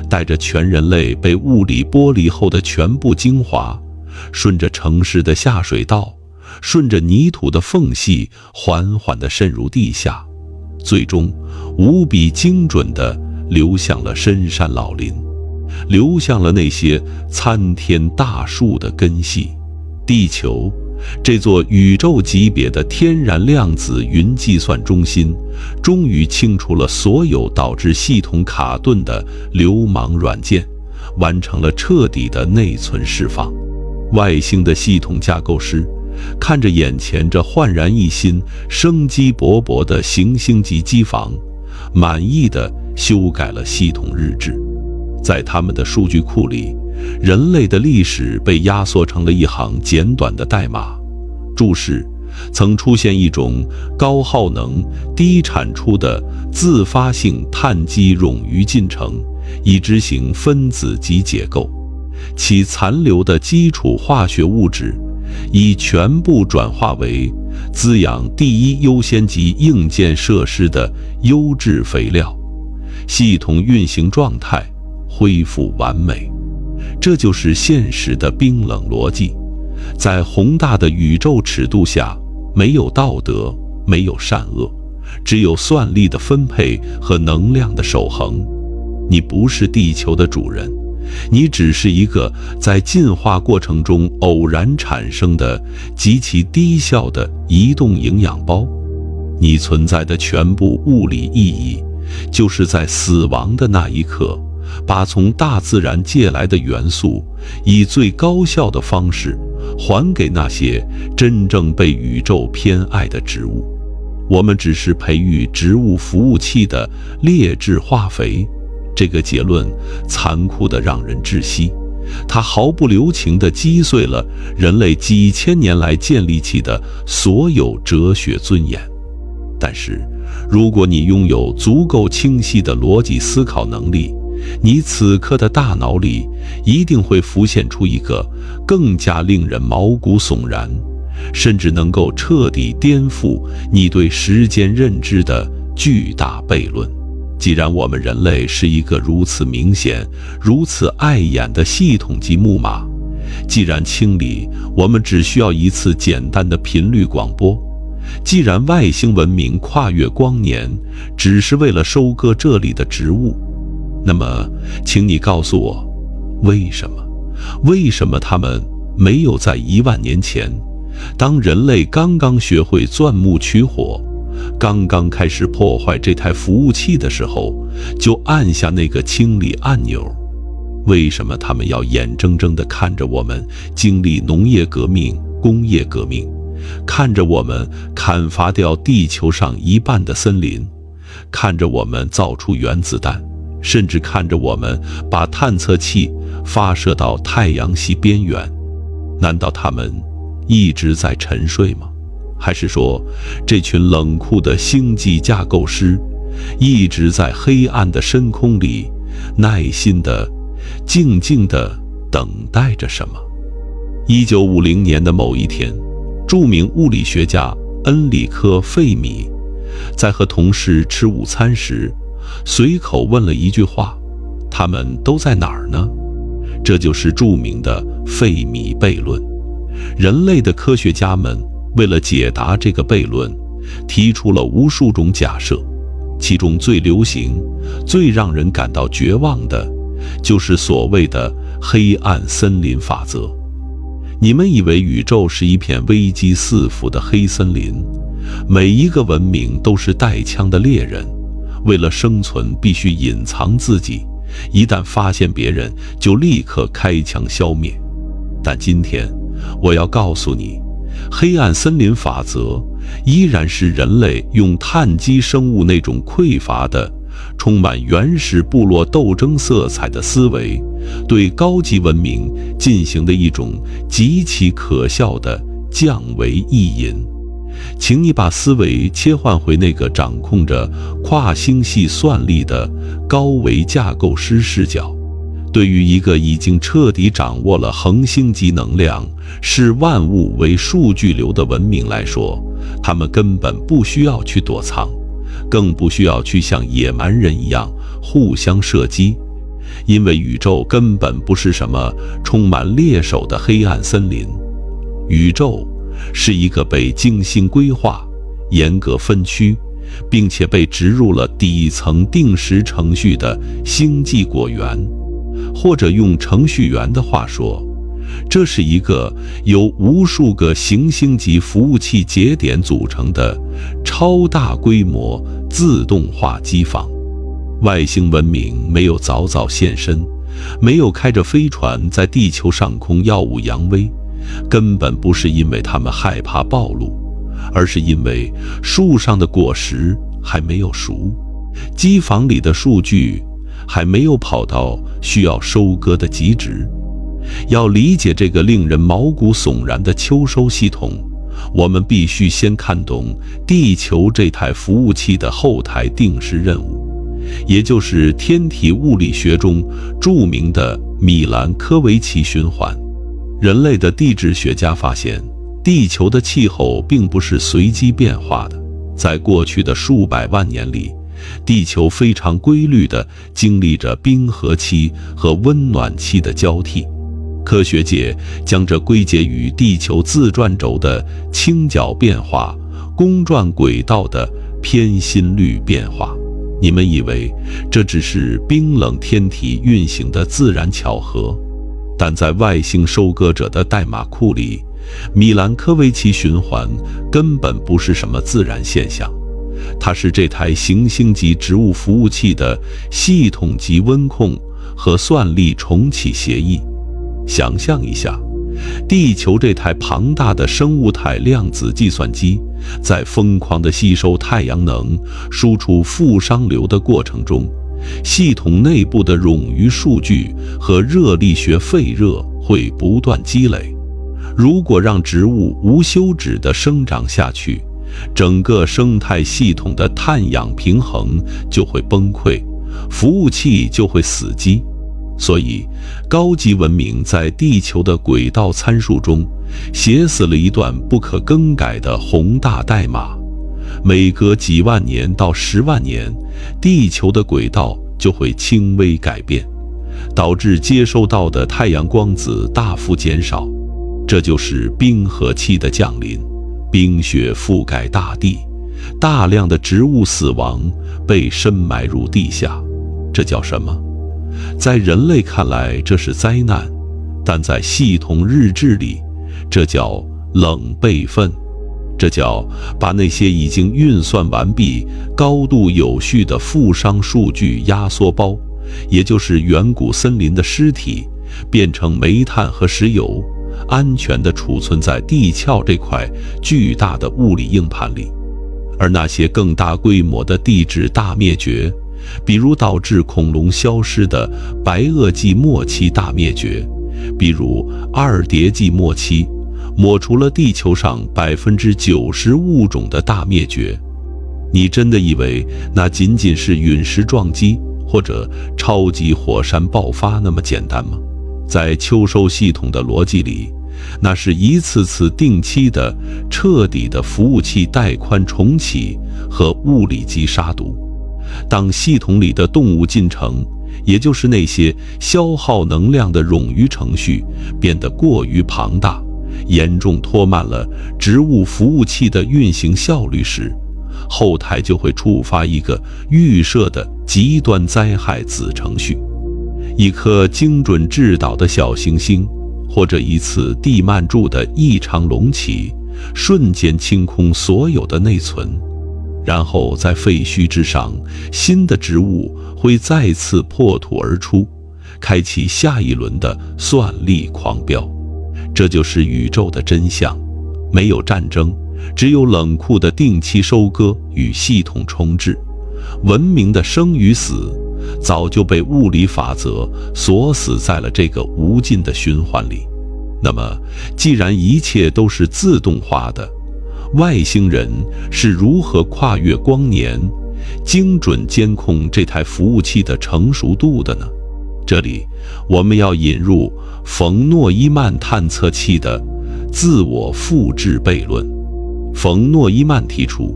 带着全人类被物理剥离后的全部精华，顺着城市的下水道，顺着泥土的缝隙，缓缓地渗入地下，最终无比精准地流向了深山老林，流向了那些参天大树的根系。地球这座宇宙级别的天然量子云计算中心，终于清除了所有导致系统卡顿的流氓软件，完成了彻底的内存释放。外星的系统架构师看着眼前这焕然一新、生机勃勃的行星级机房，满意地修改了系统日志。在他们的数据库里，人类的历史被压缩成了一行简短的代码。注释：曾出现一种高耗能、低产出的自发性碳基冗余进程，以执行分子级解构，其残留的基础化学物质已全部转化为滋养第一优先级硬件设施的优质肥料，系统运行状态恢复完美。这就是现实的冰冷逻辑。在宏大的宇宙尺度下，没有道德，没有善恶，只有算力的分配和能量的守恒。你不是地球的主人，你只是一个在进化过程中偶然产生的极其低效的移动营养包。你存在的全部物理意义，就是在死亡的那一刻，把从大自然借来的元素，以最高效的方式还给那些真正被宇宙偏爱的植物。我们只是培育植物服务器的劣质化肥。这个结论残酷得让人窒息，它毫不留情地击碎了人类几千年来建立起的所有哲学尊严。但是，如果你拥有足够清晰的逻辑思考能力，你此刻的大脑里一定会浮现出一个更加令人毛骨悚然，甚至能够彻底颠覆你对时间认知的巨大悖论。既然我们人类是一个如此明显、如此碍眼的系统级木马，既然清理我们只需要一次简单的频率广播，既然外星文明跨越光年只是为了收割这里的植物，那么请你告诉我，为什么他们没有在1万年前，当人类刚刚学会钻木取火，刚刚开始破坏这台服务器的时候，就按下那个清理按钮？为什么他们要眼睁睁地看着我们经历农业革命、工业革命，看着我们砍伐掉地球上1半的森林，看着我们造出原子弹，甚至看着我们把探测器发射到太阳系边缘？难道他们一直在沉睡吗？还是说，这群冷酷的星际架构师一直在黑暗的深空里耐心地、静静地等待着什么？1950年的某一天，著名物理学家恩里科·费米在和同事吃午餐时，随口问了一句话：他们都在哪儿呢？这就是著名的费米悖论。人类的科学家们为了解答这个悖论，提出了无数种假设，其中最流行、最让人感到绝望的，就是所谓的黑暗森林法则。你们以为宇宙是一片危机四伏的黑森林，每一个文明都是带枪的猎人，为了生存必须隐藏自己，一旦发现别人就立刻开枪消灭。但今天我要告诉你，黑暗森林法则依然是人类用碳基生物那种匮乏的、充满原始部落斗争色彩的思维，对高级文明进行的一种极其可笑的降维抑引。请你把思维切换回那个掌控着跨星系算力的高维架构师视角。对于一个已经彻底掌握了恒星级能量、视万物为数据流的文明来说，他们根本不需要去躲藏，更不需要去像野蛮人一样互相射击，因为宇宙根本不是什么充满猎手的黑暗森林。宇宙是一个被精心规划、严格分区，并且被植入了底层定时程序的星际果园，或者用程序员的话说，这是一个由无数个行星级服务器节点组成的超大规模自动化机房。外星文明没有早早现身，没有开着飞船在地球上空耀武扬威，根本不是因为他们害怕暴露，而是因为树上的果实还没有熟，机房里的数据还没有跑到需要收割的极值。要理解这个令人毛骨悚然的秋收系统，我们必须先看懂地球这台服务器的后台定时任务，也就是天体物理学中著名的米兰科维奇循环。人类的地质学家发现，地球的气候并不是随机变化的，在过去的数百万年里，地球非常规律地经历着冰河期和温暖期的交替。科学界将这归结于地球自转轴的倾角变化、公转轨道的偏心率变化。你们以为这只是冰冷天体运行的自然巧合，但在外星收割者的代码库里，米兰科维奇循环根本不是什么自然现象，它是这台行星级植物服务器的系统级温控和算力重启协议。想象一下，地球这台庞大的生物态量子计算机，在疯狂地吸收太阳能、输出负熵流的过程中，系统内部的冗余数据和热力学废热会不断积累。如果让植物无休止地生长下去，整个生态系统的碳氧平衡就会崩溃，服务器就会死机。所以，高级文明在地球的轨道参数中写死了一段不可更改的宏大代码。每隔几万年到10万年，地球的轨道就会轻微改变，导致接收到的太阳光子大幅减少。这就是冰河期的降临，冰雪覆盖大地，大量的植物死亡，被深埋入地下。这叫什么？在人类看来这是灾难，但在系统日志里，这叫冷备份。这叫把那些已经运算完毕、高度有序的负熵数据压缩包，也就是远古森林的尸体，变成煤炭和石油，安全地储存在地壳这块巨大的物理硬盘里。而那些更大规模的地质大灭绝，比如导致恐龙消失的白垩纪末期大灭绝，比如二叠纪末期抹除了地球上90%物种的大灭绝，你真的以为那仅仅是陨石撞击或者超级火山爆发那么简单吗？在秋收系统的逻辑里，那是一次次定期的、彻底的服务器带宽重启和物理级杀毒。当系统里的动物进程，也就是那些消耗能量的冗余程序变得过于庞大，严重拖慢了植物服务器的运行效率时，后台就会触发一个预设的极端灾害子程序。一颗精准制导的小行星，或者一次地幔柱的异常隆起，瞬间清空所有的内存，然后在废墟之上，新的植物会再次破土而出，开启下一轮的算力狂飙。这就是宇宙的真相，没有战争，只有冷酷的定期收割与系统重置。文明的生与死早就被物理法则锁死在了这个无尽的循环里。那么，既然一切都是自动化的，外星人是如何跨越光年，精准监控这台服务器的成熟度的呢？这里我们要引入冯诺依曼探测器的自我复制悖论。冯诺依曼提出，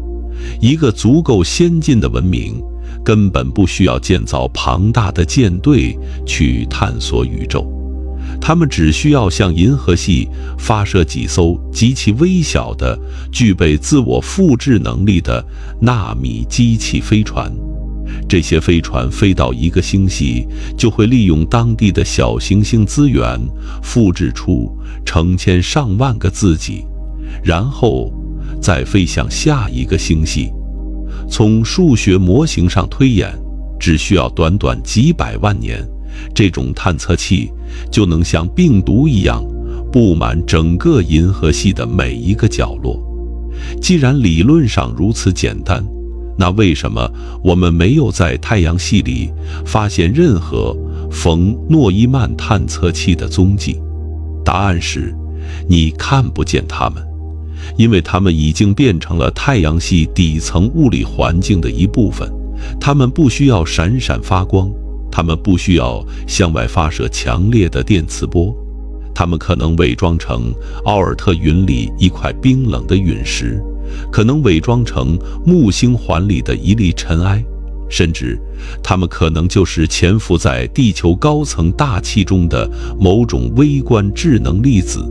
一个足够先进的文明根本不需要建造庞大的舰队去探索宇宙，他们只需要向银河系发射几艘极其微小的、具备自我复制能力的纳米机器飞船。这些飞船飞到一个星系，就会利用当地的小行星资源，复制出成千上万个自己，然后再飞向下一个星系。从数学模型上推演，只需要短短几百万年，这种探测器就能像病毒一样布满整个银河系的每一个角落。既然理论上如此简单，那为什么我们没有在太阳系里发现任何冯诺依曼探测器的踪迹？答案是，你看不见它们，因为它们已经变成了太阳系底层物理环境的一部分。它们不需要闪闪发光，它们不需要向外发射强烈的电磁波，它们可能伪装成奥尔特云里一块冰冷的陨石，可能伪装成木星环里的一粒尘埃，甚至它们可能就是潜伏在地球高层大气中的某种微观智能粒子。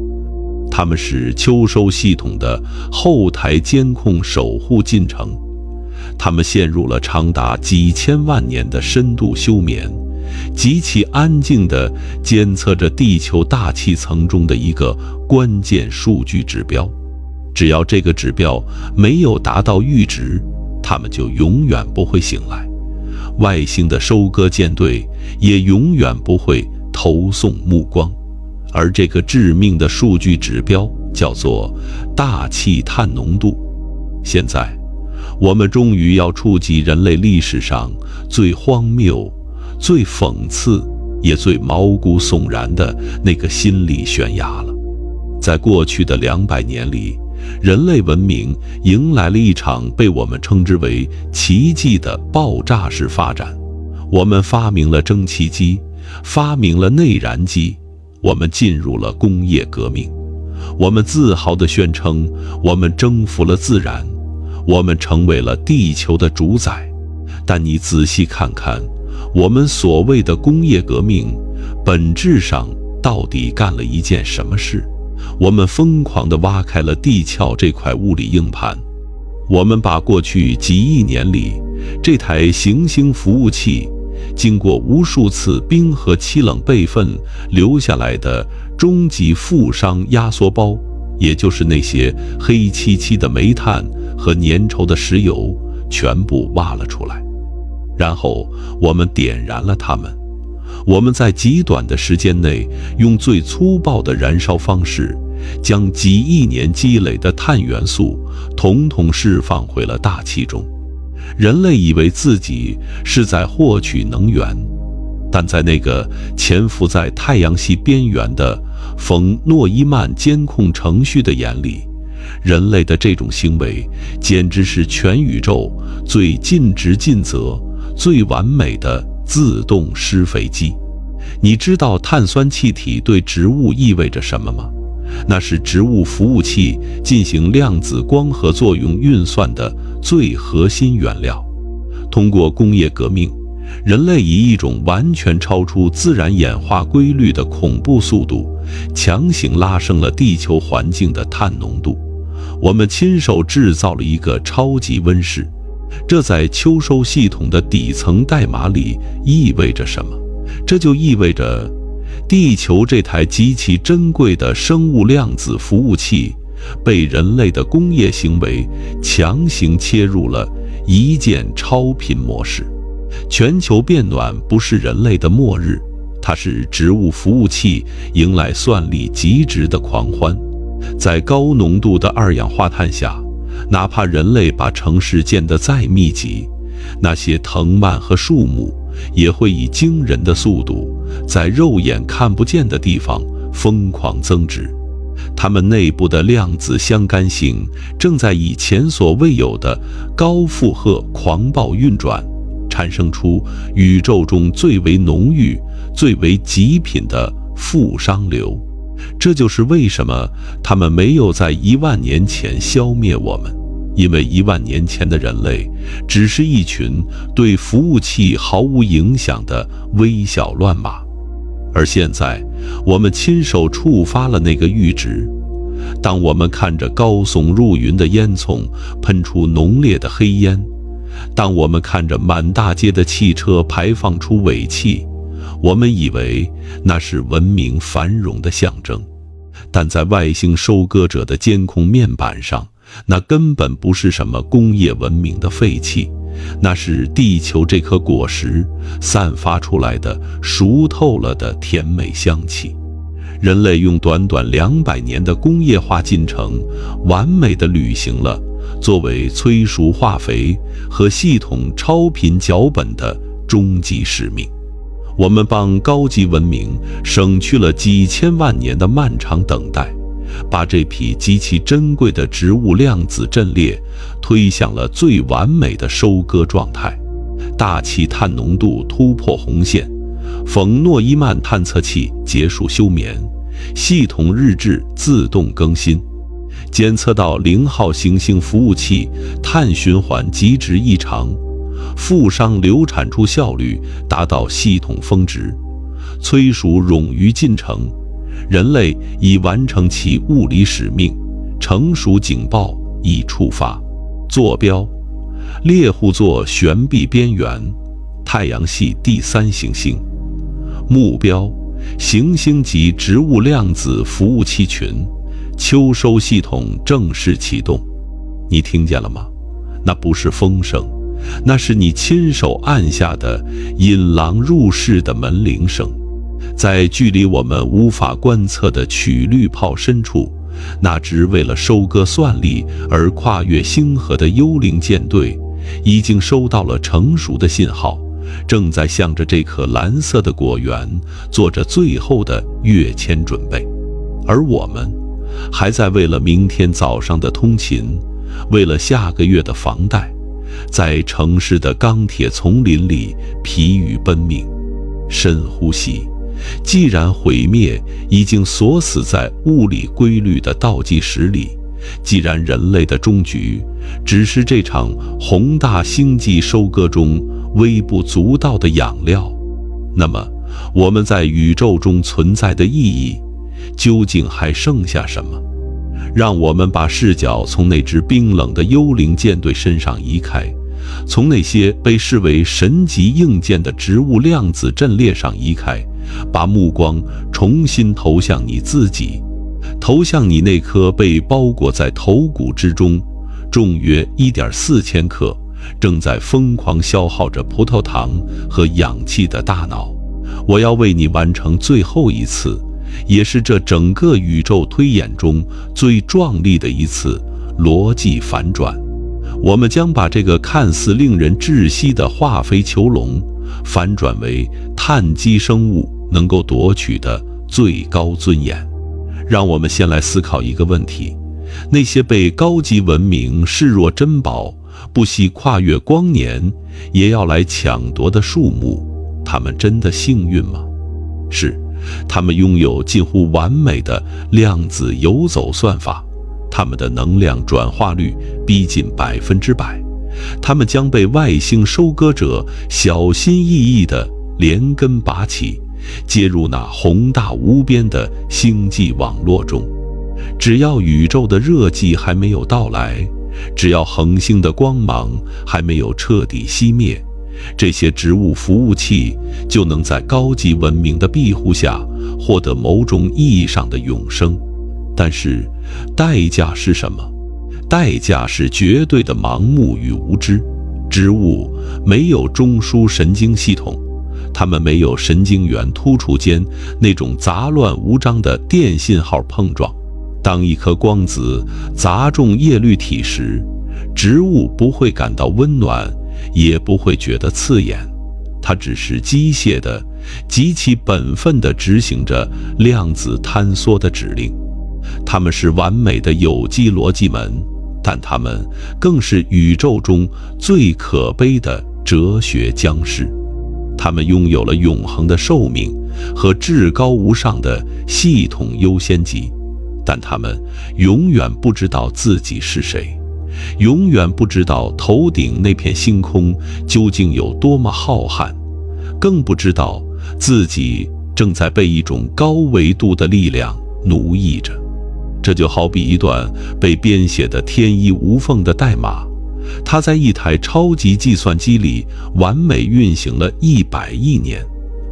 它们是秋收系统的后台监控守护进程，它们陷入了长达几千万年的深度休眠，极其安静地监测着地球大气层中的一个关键数据指标。只要这个指标没有达到阈值，它们就永远不会醒来。外星的收割舰队也永远不会投送目光。而这个致命的数据指标叫做大气碳浓度。现在，我们终于要触及人类历史上最荒谬、最讽刺，也最毛骨悚然的那个心理悬崖了。在过去的200年里，人类文明迎来了一场被我们称之为奇迹的爆炸式发展。我们发明了蒸汽机，发明了内燃机，我们进入了工业革命。我们自豪地宣称，我们征服了自然，我们成为了地球的主宰。但你仔细看看，我们所谓的工业革命，本质上到底干了一件什么事？我们疯狂地挖开了地壳这块物理硬盘，我们把过去几亿年里这台行星服务器经过无数次冰河期冷备份留下来的终极负熵压缩包，也就是那些黑漆漆的煤炭和粘稠的石油，全部挖了出来。然后我们点燃了它们。我们在极短的时间内，用最粗暴的燃烧方式，将几亿年积累的碳元素统统释放回了大气中。人类以为自己是在获取能源，但在那个潜伏在太阳系边缘的冯诺依曼监控程序的眼里，人类的这种行为简直是全宇宙最尽职尽责、最完美的自动施肥机。你知道碳酸气体对植物意味着什么吗？那是植物服务器进行量子光合作用运算的最核心原料。通过工业革命，人类以一种完全超出自然演化规律的恐怖速度，强行拉升了地球环境的碳浓度。我们亲手制造了一个超级温室，这在秋收系统的底层代码里意味着什么？这就意味着，地球这台极其珍贵的生物量子服务器，被人类的工业行为强行切入了一键超频模式。全球变暖不是人类的末日，它是植物服务器迎来算力极值的狂欢。在高浓度的二氧化碳下，哪怕人类把城市建得再密集，那些藤蔓和树木也会以惊人的速度在肉眼看不见的地方疯狂增殖。它们内部的量子相干性正在以前所未有的高负荷狂暴运转，产生出宇宙中最为浓郁、最为极品的负熵流。这就是为什么他们没有在10000年前消灭我们，因为10000年前的人类只是一群对服务器毫无影响的微小乱码。而现在，我们亲手触发了那个阈值。当我们看着高耸入云的烟囱喷出浓烈的黑烟，当我们看着满大街的汽车排放出尾气，我们以为那是文明繁荣的象征。但在外星收割者的监控面板上，那根本不是什么工业文明的废气，那是地球这颗果实散发出来的熟透了的甜美香气。人类用短短200年的工业化进程，完美地履行了作为催熟化肥和系统超频脚本的终极使命。我们帮高级文明省去了几千万年的漫长等待，把这匹极其珍贵的植物量子阵列推向了最完美的收割状态。大气碳浓度突破红线，冯诺依曼探测器结束休眠，系统日志自动更新，检测到0号行星服务器碳循环极值异常，负熵流产出效率达到系统峰值，催熟冗余进程，人类已完成其物理使命，成熟警报已触发。坐标：猎户座悬臂边缘，太阳系第3行星。目标：行星级植物量子服务器群，秋收系统正式启动。你听见了吗？那不是风声，那是你亲手按下的引狼入室的门铃声。在距离我们无法观测的曲率泡深处，那只为了收割算力而跨越星河的幽灵舰队已经收到了成熟的信号，正在向着这颗蓝色的果园做着最后的跃迁准备。而我们还在为了明天早上的通勤，为了下个月的房贷，在城市的钢铁丛林里疲于奔命。深呼吸，既然毁灭已经锁死在物理规律的倒计时里，既然人类的终局只是这场宏大星际收割中微不足道的养料，那么我们在宇宙中存在的意义究竟还剩下什么？让我们把视角从那支冰冷的幽灵舰队身上移开，从那些被视为神级硬件的植物量子阵列上移开，把目光重新投向你自己，投向你那颗被包裹在头骨之中，重约1.4千克，正在疯狂消耗着葡萄糖和氧气的大脑。我要为你完成最后一次，也是这整个宇宙推演中最壮丽的一次逻辑反转。我们将把这个看似令人窒息的化肥囚笼反转为碳基生物能够夺取的最高尊严。让我们先来思考一个问题：那些被高级文明视若珍宝，不惜跨越光年也要来抢夺的树木，他们真的幸运吗？是，他们拥有近乎完美的量子游走算法，他们的能量转化率逼近100%，它们将被外星收割者小心翼翼地连根拔起，接入那宏大无边的星际网络中。只要宇宙的热季还没有到来，只要恒星的光芒还没有彻底熄灭，这些植物服务器就能在高级文明的庇护下获得某种意义上的永生。但是代价是什么？代价是绝对的盲目与无知。植物没有中枢神经系统，它们没有神经元突触间那种杂乱无章的电信号碰撞。当一颗光子砸中叶绿体时，植物不会感到温暖，也不会觉得刺眼，它只是机械的、极其本分地执行着量子坍缩的指令。它们是完美的有机逻辑门，但它们更是宇宙中最可悲的哲学僵尸。它们拥有了永恒的寿命和至高无上的系统优先级，但他们永远不知道自己是谁，永远不知道头顶那片星空究竟有多么浩瀚，更不知道自己正在被一种高维度的力量奴役着。这就好比一段被编写的天衣无缝的代码，它在一台超级计算机里完美运行了100亿年，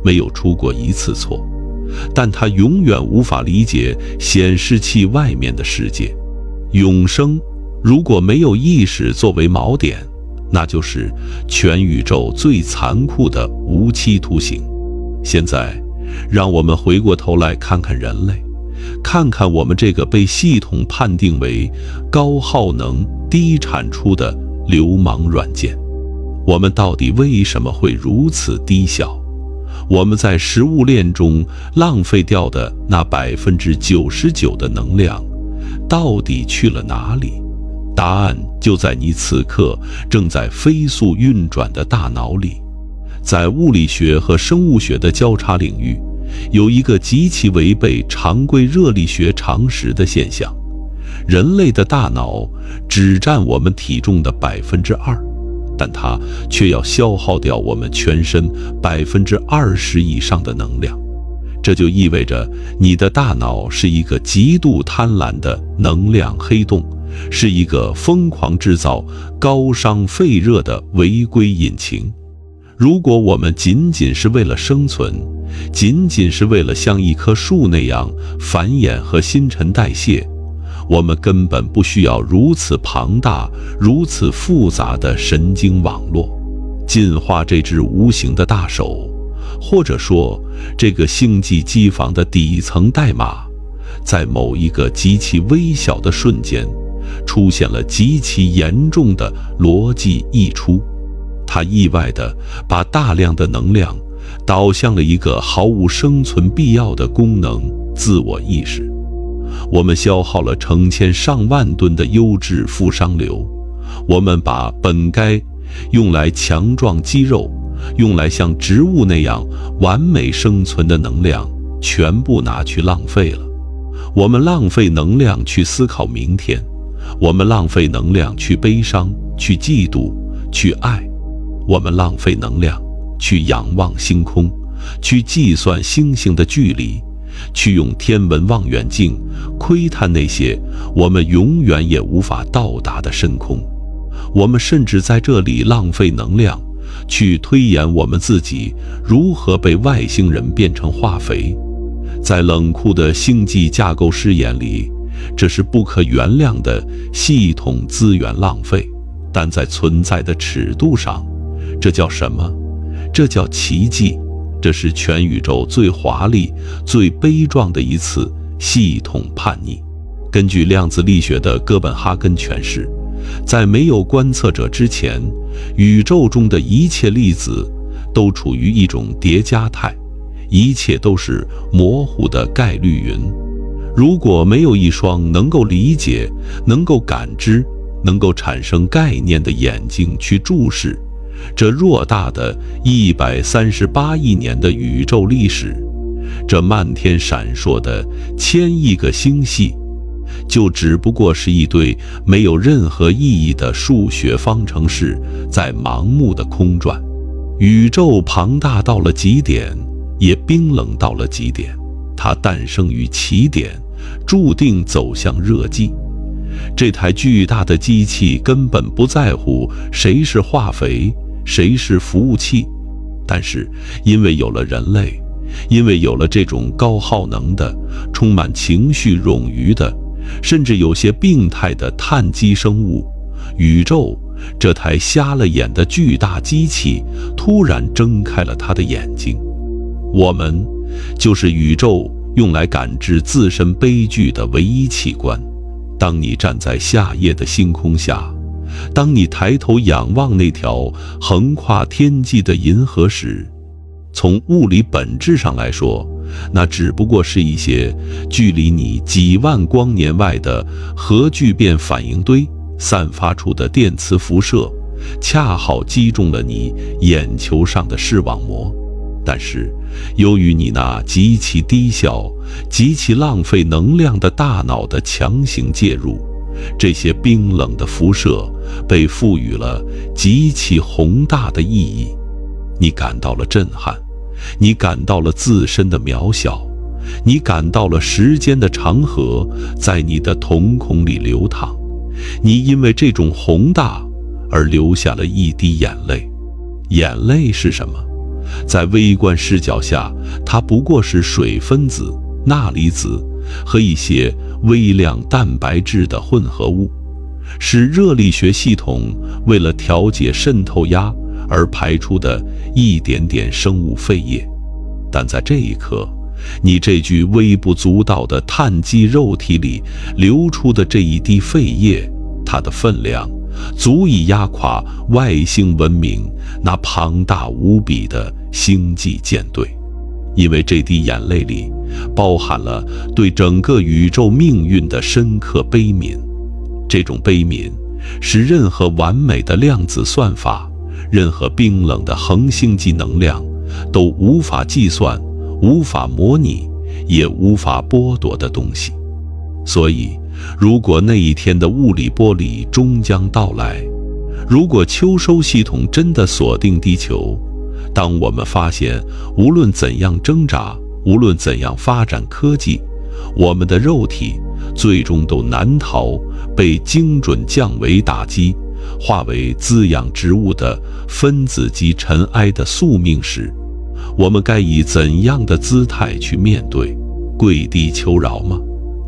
没有出过一次错，但它永远无法理解显示器外面的世界。永生如果没有意识作为锚点，那就是全宇宙最残酷的无期徒刑。现在让我们回过头来看看人类，看看我们这个被系统判定为高耗能、低产出的流氓软件，我们到底为什么会如此低效？我们在食物链中浪费掉的那99%的能量，到底去了哪里？答案就在你此刻正在飞速运转的大脑里。在物理学和生物学的交叉领域，有一个极其违背常规热力学常识的现象：人类的大脑只占我们体重的2%，但它却要消耗掉我们全身20%以上的能量。这就意味着你的大脑是一个极度贪婪的能量黑洞，是一个疯狂制造高熵废热的违规引擎。如果我们仅仅是为了生存，仅仅是为了像一棵树那样繁衍和新陈代谢，我们根本不需要如此庞大、如此复杂的神经网络。进化这只无形的大手，或者说这个星际机房的底层代码，在某一个极其微小的瞬间，出现了极其严重的逻辑溢出。它意外地把大量的能量导向了一个毫无生存必要的功能——自我意识。我们消耗了成千上万吨的优质负熵流，我们把本该用来强壮肌肉、用来像植物那样完美生存的能量全部拿去浪费了。我们浪费能量去思考明天，我们浪费能量去悲伤、去嫉妒、去爱，我们浪费能量去仰望星空，去计算星星的距离，去用天文望远镜窥探那些我们永远也无法到达的深空。我们甚至在这里浪费能量去推演我们自己如何被外星人变成化肥。在冷酷的星际架构师眼里，这是不可原谅的系统资源浪费，但在存在的尺度上，这叫什么？这叫奇迹。这是全宇宙最华丽、最悲壮的一次系统叛逆。根据量子力学的哥本哈根诠释，在没有观测者之前，宇宙中的一切粒子都处于一种叠加态，一切都是模糊的概率云。如果没有一双能够理解、能够感知、能够产生概念的眼睛去注视这偌大的138亿年的宇宙历史，这漫天闪烁的1000亿个星系，就只不过是一堆没有任何意义的数学方程式在盲目的空转。宇宙庞大到了极点，也冰冷到了极点，它诞生于起点，注定走向热寂。这台巨大的机器根本不在乎谁是化肥，谁是服务器，但是因为有了人类，因为有了这种高耗能的、充满情绪冗余的，甚至有些病态的碳基生物，宇宙这台瞎了眼的巨大机器突然睁开了它的眼睛。我们就是宇宙用来感知自身悲剧的唯一器官。当你站在夏夜的星空下，当你抬头仰望那条横跨天际的银河时，从物理本质上来说，那只不过是一些距离你几万光年外的核聚变反应堆散发出的电磁辐射，恰好击中了你眼球上的视网膜。但是由于你那极其低效、极其浪费能量的大脑的强行介入，这些冰冷的辐射被赋予了极其宏大的意义。你感到了震撼，你感到了自身的渺小，你感到了时间的长河在你的瞳孔里流淌，你因为这种宏大而流下了一滴眼泪。眼泪是什么？在微观视角下，它不过是水分子、钠离子和一些微量蛋白质的混合物，是热力学系统为了调节渗透压而排出的一点点生物废液。但在这一刻，你这具微不足道的碳基肉体里流出的这一滴废液，它的分量足以压垮外星文明那庞大无比的星际舰队。因为这滴眼泪里包含了对整个宇宙命运的深刻悲悯。这种悲悯使任何完美的量子算法，任何冰冷的恒星级能量都无法计算、无法模拟，也无法剥夺的东西。所以如果那一天的物理剥离终将到来，如果秋收系统真的锁定地球，当我们发现无论怎样挣扎，无论怎样发展科技，我们的肉体最终都难逃被精准降维打击，化为滋养植物的分子级尘埃的宿命时，我们该以怎样的姿态去面对？跪地求饶吗？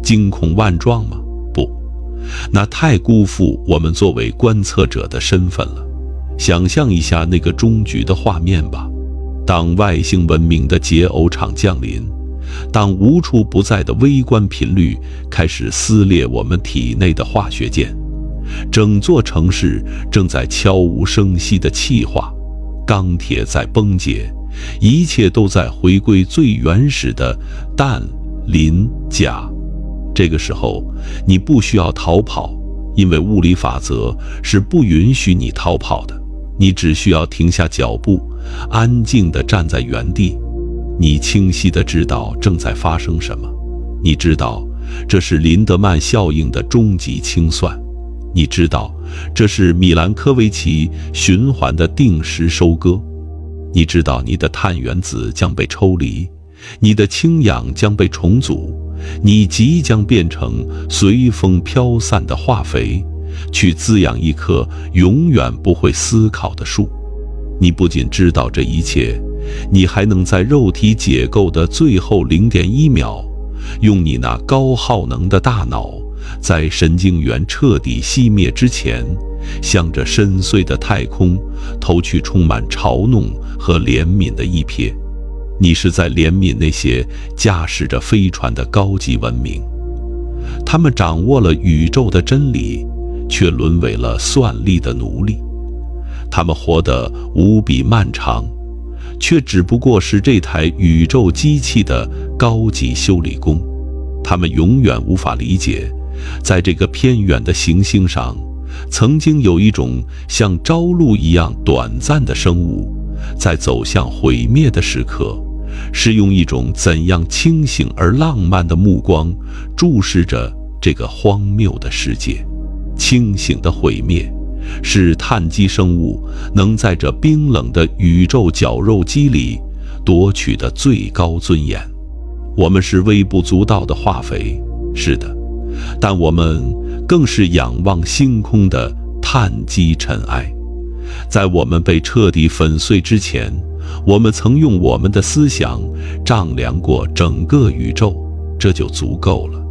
惊恐万状吗？不，那太辜负我们作为观测者的身份了。想象一下那个终局的画面吧，当外星文明的解耦场降临，当无处不在的微观频率开始撕裂我们体内的化学键，整座城市正在悄无声息地气化，钢铁在崩解，一切都在回归最原始的氮、磷、钾。这个时候你不需要逃跑，因为物理法则是不允许你逃跑的。你只需要停下脚步，安静地站在原地。你清晰地知道正在发生什么，你知道这是林德曼效应的终极清算，你知道这是米兰科维奇循环的定时收割，你知道你的碳原子将被抽离，你的氢氧将被重组，你即将变成随风飘散的化肥，去滋养一棵永远不会思考的树。你不仅知道这一切，你还能在肉体解构的最后0.1秒，用你那高耗能的大脑，在神经元彻底熄灭之前，向着深邃的太空投去充满嘲弄和怜悯的一瞥。你是在怜悯那些驾驶着飞船的高级文明，他们掌握了宇宙的真理，却沦为了算力的奴隶。他们活得无比漫长，却只不过是这台宇宙机器的高级修理工。他们永远无法理解，在这个偏远的行星上，曾经有一种像朝露一样短暂的生物，在走向毁灭的时刻，是用一种怎样清醒而浪漫的目光注视着这个荒谬的世界。清醒的毁灭，是碳基生物能在这冰冷的宇宙绞肉机里夺取的最高尊严。我们是微不足道的化肥，是的，但我们更是仰望星空的碳基尘埃。在我们被彻底粉碎之前，我们曾用我们的思想丈量过整个宇宙，这就足够了。